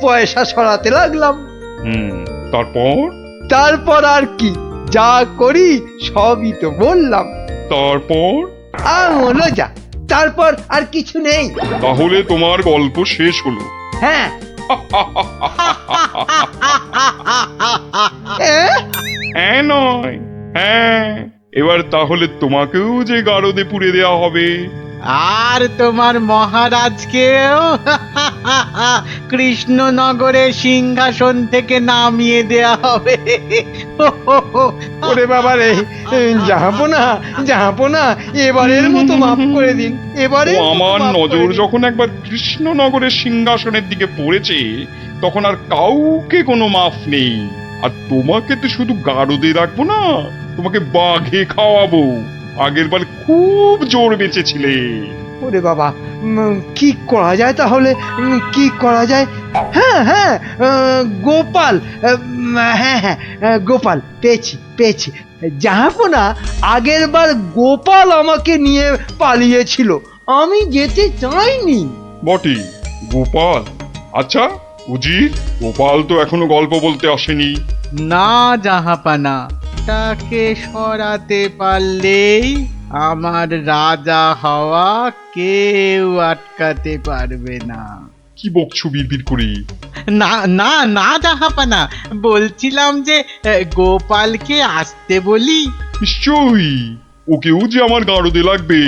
F: পয়সা সরাতে লাগলাম। তারপর আর কি, যা করি সবই তো বললাম। মনে যা, তারপর আর কিছু নেই।
J: তাহলে তোমার গল্প শেষ হলো?
F: হ্যাঁ।
J: নয়, হ্যাঁ, এবার তাহলে তোমাকেও যে গারদে পুড়ে দেওয়া হবে।
O: আর তোমার মহারাজকেও কৃষ্ণনগরের সিংহাসন থেকে নামিয়ে দেয়া হবে।
F: ওরে বাবা রে, জাহাপনা, এবারের মতো মাফ করে দিন। এবারে
J: আমার নজর যখন একবার কৃষ্ণনগরের সিংহাসনের দিকে পড়েছে, তখন আর কাউকে কোনো মাফ নেই। আর তোমাকে তো শুধু গারদে রাখবো না, তোমাকে বাঘে খাওয়াবো। আগের বার খুব জোর বেঁচেছিলে।
F: ওরে বাবা, কি করা যায় তাহলে? কি করা যায়? হ্যাঁ, গোপাল। হ্যাঁ, গোপাল পেয়েছি। জাহাপনা, আগের বার গোপাল আমাকে নিয়ে পালিয়েছিল, আমি যেতে চাইনি।
J: বটে, গোপাল? আচ্ছা উজির, গোপাল তো এখনো গল্প বলতে আসেনি।
O: না জাহাপানা, তাকে সরাতে পারলেই আমার রাজা হওয়া কেউ আটকাতে পারবে না।
J: কি বকছো বিড়বিড় করে?
O: না জাহাপানা, বলছিলাম যে গোপালকে আসতে বলি।
J: নিশ্চয়ই, ওকেও যে আমার গারদে লাগবে।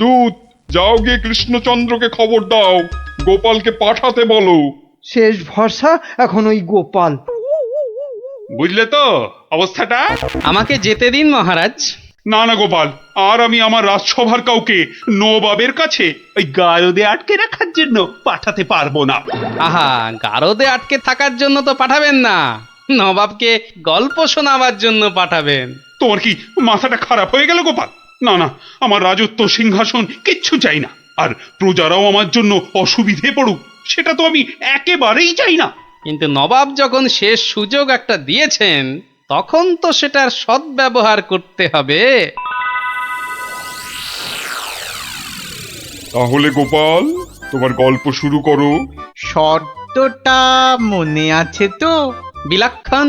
J: দূত, যাও গিয়ে কৃষ্ণচন্দ্রকে খবর দাও, গোপালকে পাঠাতে বলো।
F: শেষ ভরসা এখন ওই গোপাল।
B: বুঝলে তো অবস্থাটা?
A: আমাকে যেতে দিন মহারাজ।
B: না গোপাল, আর আমি আমার রাজসভার কাউকে নবাবের কাছে ওই গারদে আটকে রাখার জন্য পাঠাতে পারবো না।
A: আহা, গারদে আটকে থাকার জন্য তো পাঠাবেন না, নবাবকে গল্প শোনাবার জন্য পাঠাবেন।
B: তোমার কি মাথাটা খারাপ হয়ে গেল গোপাল? না, আমার রাজত্ব সিংহাসন কিচ্ছু চাই না, আর প্রজারাও আমার জন্য অসুবিধে পড়ুক, সেটা তো আমি একেবারেই চাই না।
A: কিন্তু নবাব যখন শেষ সুযোগ একটা দিয়েছেন, তখন তো সেটার সদ্ব্যবহার করতে হবে।
J: তাহলে গোপাল, তোমার গল্প শুরু করো।
O: শর্তটা মনে আছে তো?
A: বিলক্ষণ,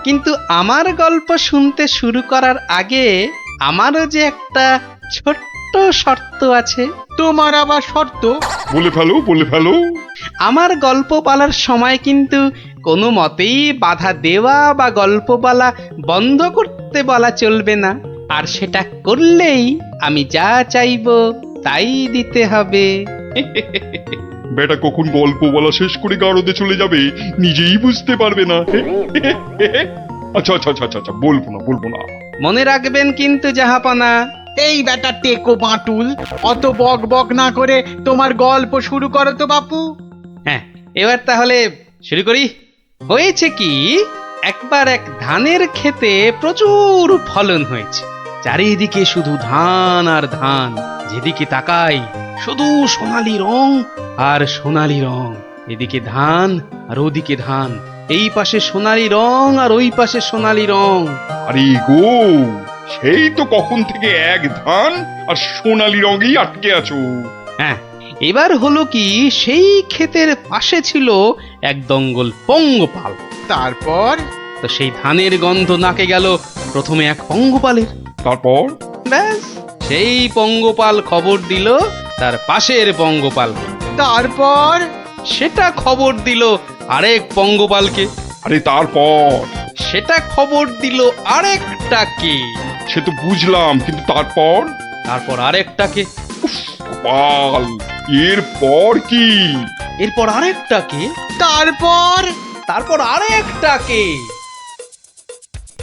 A: কিন্তু আমার গল্প শুনতে শুরু করার আগে আমারও যে একটা ছোট্ট শর্ত আছে।
O: তোমার আবার শর্ত?
J: বলে ফেলো।
A: আমার গল্প বলার সময় কিন্তু কোনো মতেই বাধা দেওয়া বা গল্প বলা বন্ধ করতে বলা চলবে না। আর সেটা করলেই আমি যা চাইবো তাই দিতে হবে।
J: বেটা কখন গল্প বলা শেষ করে গারদে চলে যাবে নিজেই বুঝতে পারবে না। আচ্ছা আচ্ছা আচ্ছা আচ্ছা, বলবো না।
A: মনে রাখবেন কিন্তু জাহাপনা।
O: এই বেটা টেকো বাঁটুল, অত বক বক না করে তোমার গল্প শুরু করো তো বাপু।
A: হ্যাঁ, এবার তাহলে শুরু করি। হয়েছে কি, একবার এক ধানের ক্ষেতে প্রচুর ফলন হয়েছে। চারিদিকে শুধু ধান আর ধান, যেদিকে তাকাই শুধু সোনালী রং আর সোনালী রং। এদিকে ধান আর ওদিকে ধান, এই পাশে সোনালী রং আর ওই পাশে সোনালী রং।
J: আরে গো, সেই তো কখন থেকে এক ধান আর সোনালী রঙেই আটকে আছো।
A: হ্যাঁ, এবার হলো কি, সেই ক্ষেতের পাশে ছিল এক দঙ্গল পঙ্গপাল।
O: তারপর
A: তো সেই ধানের গন্ধ নাকে গেল প্রথমে এক পঙ্গপালের।
J: তারপর
A: ব্যাস, সেই পঙ্গপাল খবর দিল তার পাশের পঙ্গপালকে।
O: তারপর
A: সেটা খবর দিল আরেক পঙ্গপালকে।
J: আরে তারপর
A: সেটা খবর দিল আরেকটাকে।
J: সে তো বুঝলাম, কিন্তু
A: তারপর আরেকটাকে।
J: গোপাল, এরপর কি?
A: এরপর আরেকটাকে। তারপর আরেকটাকে।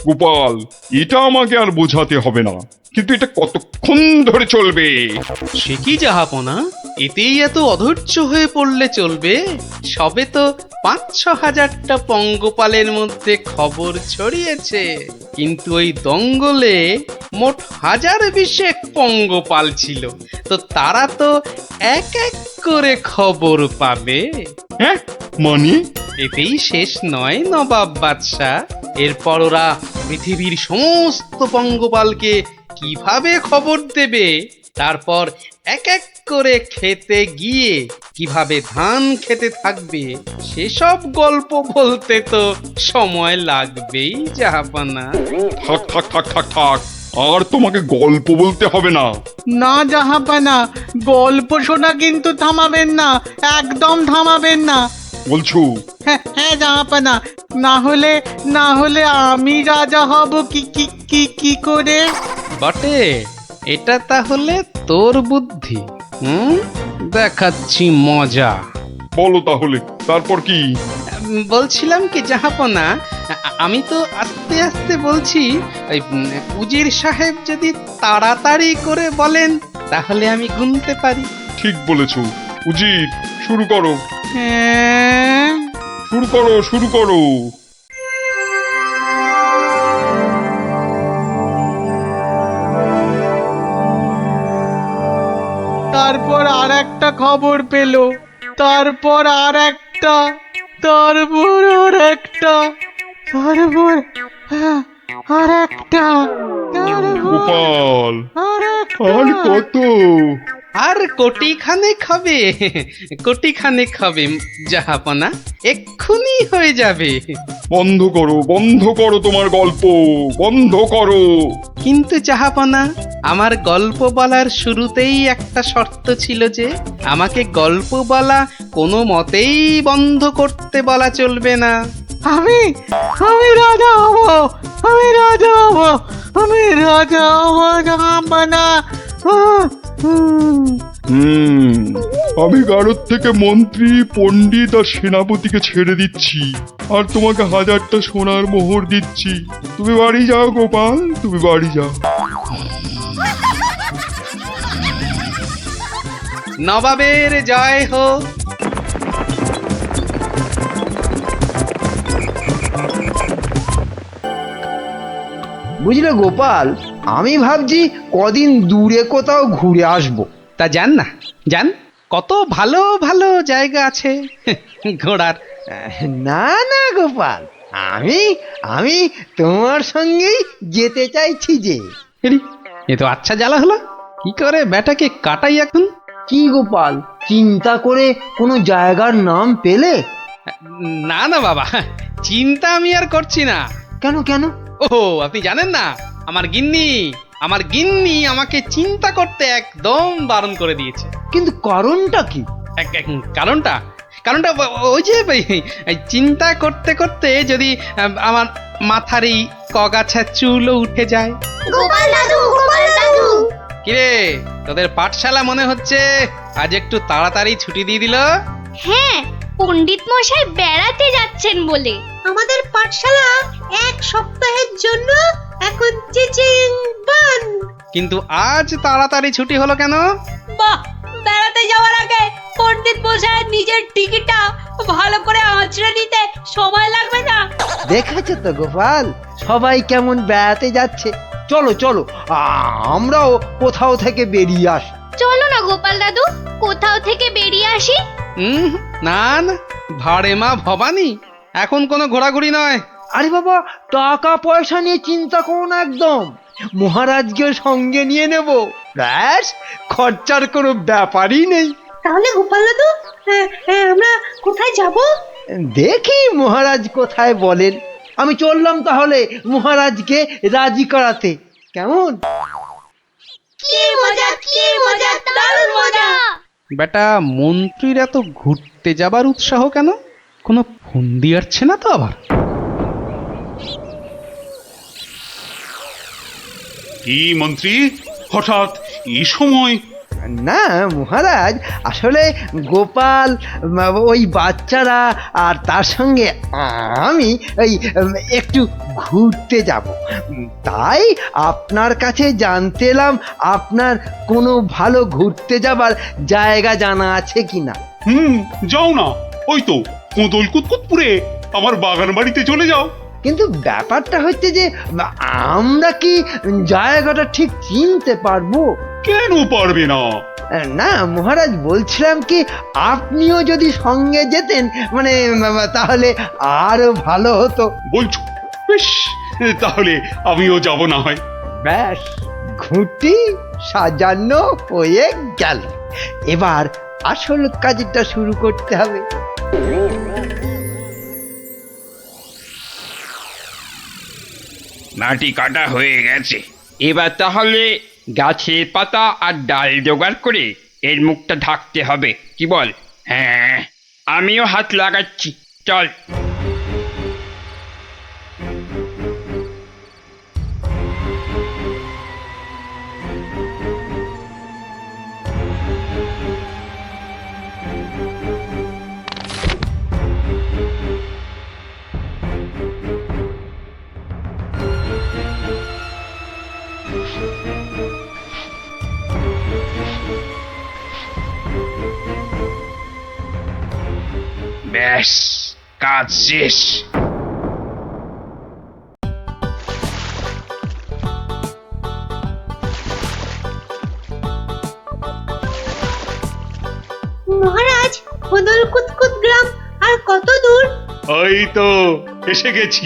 J: গোপাল, এটা আমাকে আর বোঝাতে হবে না, কিন্তু এটা কতক্ষণ ধরে চলবে?
A: সে কি জাহাপনা, এতেই এত অধৈর্য হয়ে পড়লে চলবে? সবে তো ৫-৬ হাজারটা পঙ্গপালের মধ্যে খবর ছড়িয়েছে, কিন্তু ওই দঙ্গলে মোট ১০২০ পঙ্গপাল ছিল। তো তারা তো এক এক করে খবর পাবে।
J: হ্যাঁ, মানে?
A: এতেই শেষ নয় নবাব বাদশাহ। এরপর ওরা পৃথিবীর সমস্ত পঙ্গপালকে কিভাবে খবর দেবে, তারপর এক এক করে খেতে গিয়ে কিভাবে ধান খেতে থাকবে, সেসব গল্প বলতে তো সময় লাগবেই জাহাপনা।
J: থাক থাক থাক থাক থাক, আর তোমাকে গল্প বলতে হবে না।
O: না জাহাপানা, গল্প শোনা কিন্তু থামাবেন না, একদম থামাবেন না।
J: বলছো?
O: হ্যাঁ জাহাপানা, না হলে আমি রাজা হব কি করে?
A: বটে, এটা তাহলে তোর বুদ্ধি। দেখাচ্ছি মজা।
J: বলো তাহলে, তারপর কি?
A: বলছিলাম কি জাহাপনা, আমি তো আস্তে আস্তে বলছি। ওই উজির সাহেব যদি তাড়াতাড়ি করে বলেন তাহলে আমি গুনতে পারি।
J: ঠিক বলেছো। উজির, শুরু করো।
O: হ্যাঁ,
J: শুরু করো।
O: তারপর আর একটা খবর পেলো, তারপর আর একটা, তারপর আর একটা, তারপর আর একটা,
J: গোপাল,
O: আর
J: আর কত?
A: আর কোটিখানেক হবে জাহাপনা, এক্ষুনি হয়ে যাবে।
J: বন্ধ করো তোমার গল্প, বন্ধ করো।
A: কিন্তু জাহাপনা, আমার গল্প বলার শুরুতেই একটা শর্ত ছিল যে আমাকে গল্প বলা কোনো মতেই বন্ধ করতে বলা চলবে না।
O: আমি রাজা হব জাহাপানা।
J: আমি গারদ থেকে মন্ত্রী, পণ্ডিত আর সেনাপতিকে ছেড়ে দিচ্ছি, আর তোমাকে ১০০০টা সোনার মোহর দিচ্ছি। তুমি বাড়ি যাও গোপাল, তুমি বাড়ি যাও।
A: নবাবের জয় হোক।
F: বুঝলে গোপাল, আমি ভাবছি কদিন দূরে কোথাও ঘুরে আসবো।
A: তা যান না, যান, কত ভালো ভালো জায়গা আছে ঘোড়ার।
F: না গোপাল, আমি তোমার সঙ্গেই যেতে চাইছি যে।
A: এ তো আচ্ছা জ্বালা হলো, কি করে বেটাকে কাটাই এখন?
F: কি গোপাল, চিন্তা করে কোনো জায়গার নাম পেলে?
A: না বাবা, চিন্তা আমি আর করছি না।
F: কেন?
A: ও, আপনি জানেন না, আমার গিন্নি আমাকে চিন্তা করতে একদম বারণ করে দিয়েছে।
F: কিন্তু কারণটা কি?
A: কারণটা কারণটা ওই যে এই চিন্তা করতে করতে যদি আমার মাথার এই কগাছা চুলও উঠে যায়।
G: গোপাল দাদু, গোপাল দাদু।
A: কিরে, তোদের পাঠশালা মনে হচ্ছে আজ একটু তাড়াতাড়ি ছুটি দিয়ে দিল।
G: হ্যাঁ, পণ্ডিত মশাই বেড়াতে যাচ্ছেন বলে।
E: আমাদের পাঠশালা এক সপ্তাহের জন্য এখন চিচিং বান।
A: কিন্তু আজ তাড়াতাড়ি ছুটি হলো কেন?
E: বাহ, বেড়াতে যাওয়ার আগে পণ্ডিত মশাই নিজের টিকিটটা ভালো করে আঁচড়ে নিতে সময় লাগবে না?
F: দেখেছো তো গোপাল, সবাই কেমন বেড়াতে যাচ্ছে। চলো চলো, আমরাও কোথাও থেকে বেরিয়ে আসি।
G: চলো না গোপাল দাদু, কোথাও থেকে বেরিয়ে আসি।
A: না না, ভাড়ে মা ভবানী, এখন কোনো ঘোরাঘুরি নয়।
F: আরে বাবা, টাকা পয়সা নিয়ে চিন্তা করো না একদম। মহারাজকে সঙ্গে নিয়ে নেব, ব্যাস, খরচার কোনো ব্যাপারই নেই।
E: তাহলে গোপাল দাদু, আমরা কোথায় যাব?
F: দেখি মহারাজ কোথায় বলেন। আমি চললাম তাহলে মহারাজকে রাজি করাতে, কেমন?
G: কি মজা, কি মজা, দারুণ মজা।
A: বেটা, মন্ত্রীর এত ঘুরতে যাবার উৎসাহ কেন? কোনো ফন্দি আসছে না তো আবার?
B: কি মন্ত্রী, হঠাৎ এই সময়?
F: না মহারাজ, আসলে গোপাল, ওই বাচ্চারা আর তার সঙ্গে আমি ওই একটু ঘুরতে যাব, তাই আপনার কাছে জানতে এলাম আপনার কোনো ভালো ঘুরতে যাবার জায়গা জানা আছে কিনা।
B: যাও না, ওই তো কোদল কুতকুতপুরে আমার বাগান বাড়িতে চলে যাও।
F: কিন্তু ব্যাপারটা হচ্ছে যে আমরা কি জায়গাটা ঠিক চিনতে পারবো?
B: কেন পারবে না?
F: না মহারাজ, বলছিলাম কি আপনিও যদি সঙ্গে যেতেন, মানে তাহলে আরো ভালো হতো।
B: বলছো? বেশ, তাহলে আমিও যাব না হয়।
F: ব্যাস, ঘুঁটি সাজানো হয়ে গেল। এবার আসল কাজটা শুরু করতে হবে।
L: মাটি কাটা হয়ে গেছে, এবার তাহলে গাছের পাতা আর ডাল জোগাড় করে এর মুখটা ঢাকতে হবে, কি বল? হ্যাঁ, আমিও হাত লাগাচ্ছি, চল। ব্যাস, কাজ শেষ।
E: মহারাজ, কোদল কুতকুত গ্রাম আর কত দূর?
B: ওই তো এসে গেছি।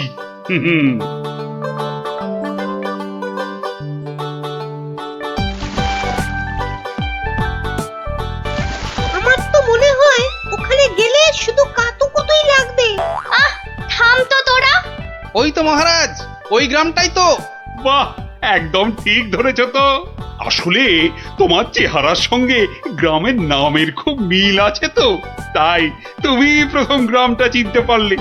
E: আমার তো মনে হয় ওখানে গেলে শুধু কাতুকুতুই লাগবে।
G: আহ, থাম তো তোরা।
A: ওই তো মহারাজ, ওই গ্রামটাই তো।
B: বাহ, একদম ঠিক ধরেছ তো। আসলে তোমার চেহারার সঙ্গে গ্রামের নামের খুব মিল আছে তো, তাই তুমি প্রথম গ্রামটা চিনতে পারলে।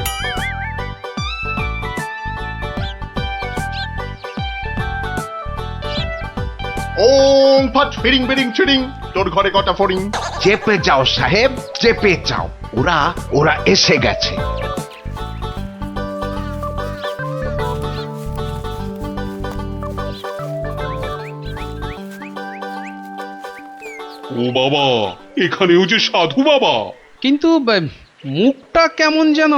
H: ওং ফাট ফিরিং বিরিং চিরিং, তোর ঘরে কটা ফড়িং। চেপে যাও সাহেব, চেপে যাও, ওরা ওরা এসে গেছে।
B: ও বাবা, এখানেও যে সাধু বাবা।
A: কিন্তু মুখটা কেমন যেন।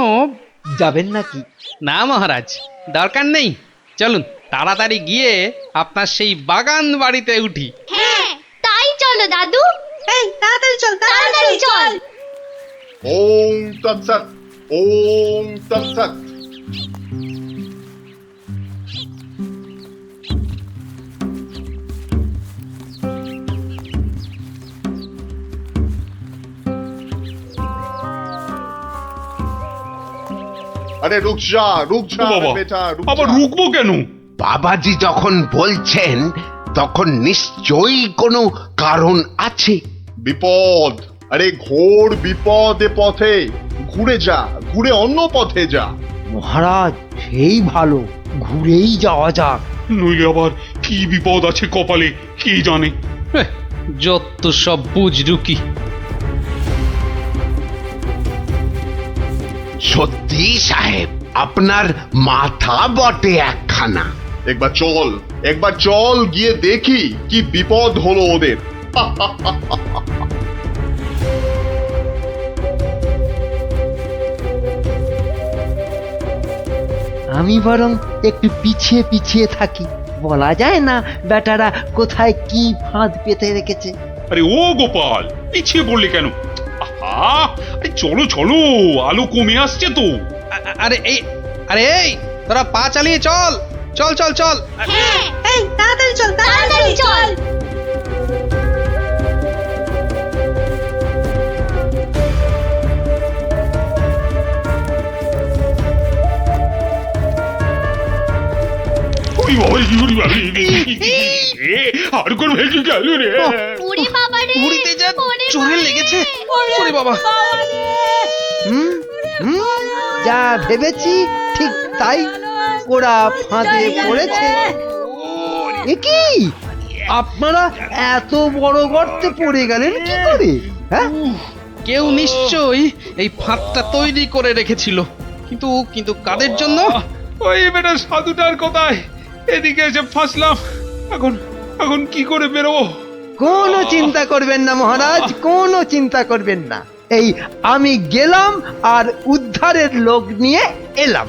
F: যাবেন নাকি?
A: না মহারাজ, দরকার নেই, চলুন তাড়াতাড়ি গিয়ে আপনার সেই বাগান বাড়িতে উঠি।
G: হ্যাঁ, তাই চলো দাদু।
E: এই তাড়াতাড়ি চল,
G: তাড়াতাড়ি চল।
H: ওং তৎসৎ, ওং তৎসৎ। আরে রুক যা, রুক যা
B: বাবা,
H: বেটা,
B: আবার রুকবো কেন?
H: বাবাজি যখন বলছেন তখন নিশ্চয়ই কোনো কারণ আছে। বিপদ,
M: আরে ঘোর বিপদে পথে ঘুরে যা, ঘুরে অন্য পথে যা।
F: মহারাজ সেই ভালো, ঘুরেই যাওয়া যাক।
B: নইলে আবার কি বিপদ আছে কপালে কে জানে।
A: হ্যাঁ, যত সব বুজরুকি।
H: সত্যি সাহেব, আপনার মাথা বটে একখানা।
M: একবার চল গিয়ে দেখি কি বিপদ হলো ওদের।
F: আমি বরং একটু পিছিয়ে পিছিয়ে থাকি, বলা যায় না বেটারা কোথায় কি ফাঁদ পেতে রেখেছে।
B: আরে ও গোপাল, পিছিয়ে পড়লে কেন? আহা, আরে চলো চলো, আলো কমে আসছে তো।
A: আরে তোরা পা চালিয়ে চল চল চল চল।
E: এই তাড়াতাড়ি চল, তাড়াতাড়ি চল।
B: আর কোন ভেসে গেল রে।
G: ওরে বাবা রে,
A: ঘুড়িতে যা চোরে লেগেছে। ওরে বাবা,
F: যা ভেবেছি ঠিক তাই, ওরা ফাঁদে পড়েছে। এ কি, আপনারা এত বড় গর্তে পড়ে গেলেন কি করে? হ্যাঁ,
A: কেউ নিশ্চয়ই এই ফাঁদটা তৈরি করে রেখেছিল, কিন্তু কাদের জন্য?
B: ওই বেটা সাধুটার কথায় এদিকে এসে ফাঁসলাম। এখন কি করে বেরোবো?
F: কোনো চিন্তা করবেন না মহারাজ, কোনো চিন্তা করবেন না। এই আমি গেলাম আর উদ্ধারের লোক নিয়ে এলাম।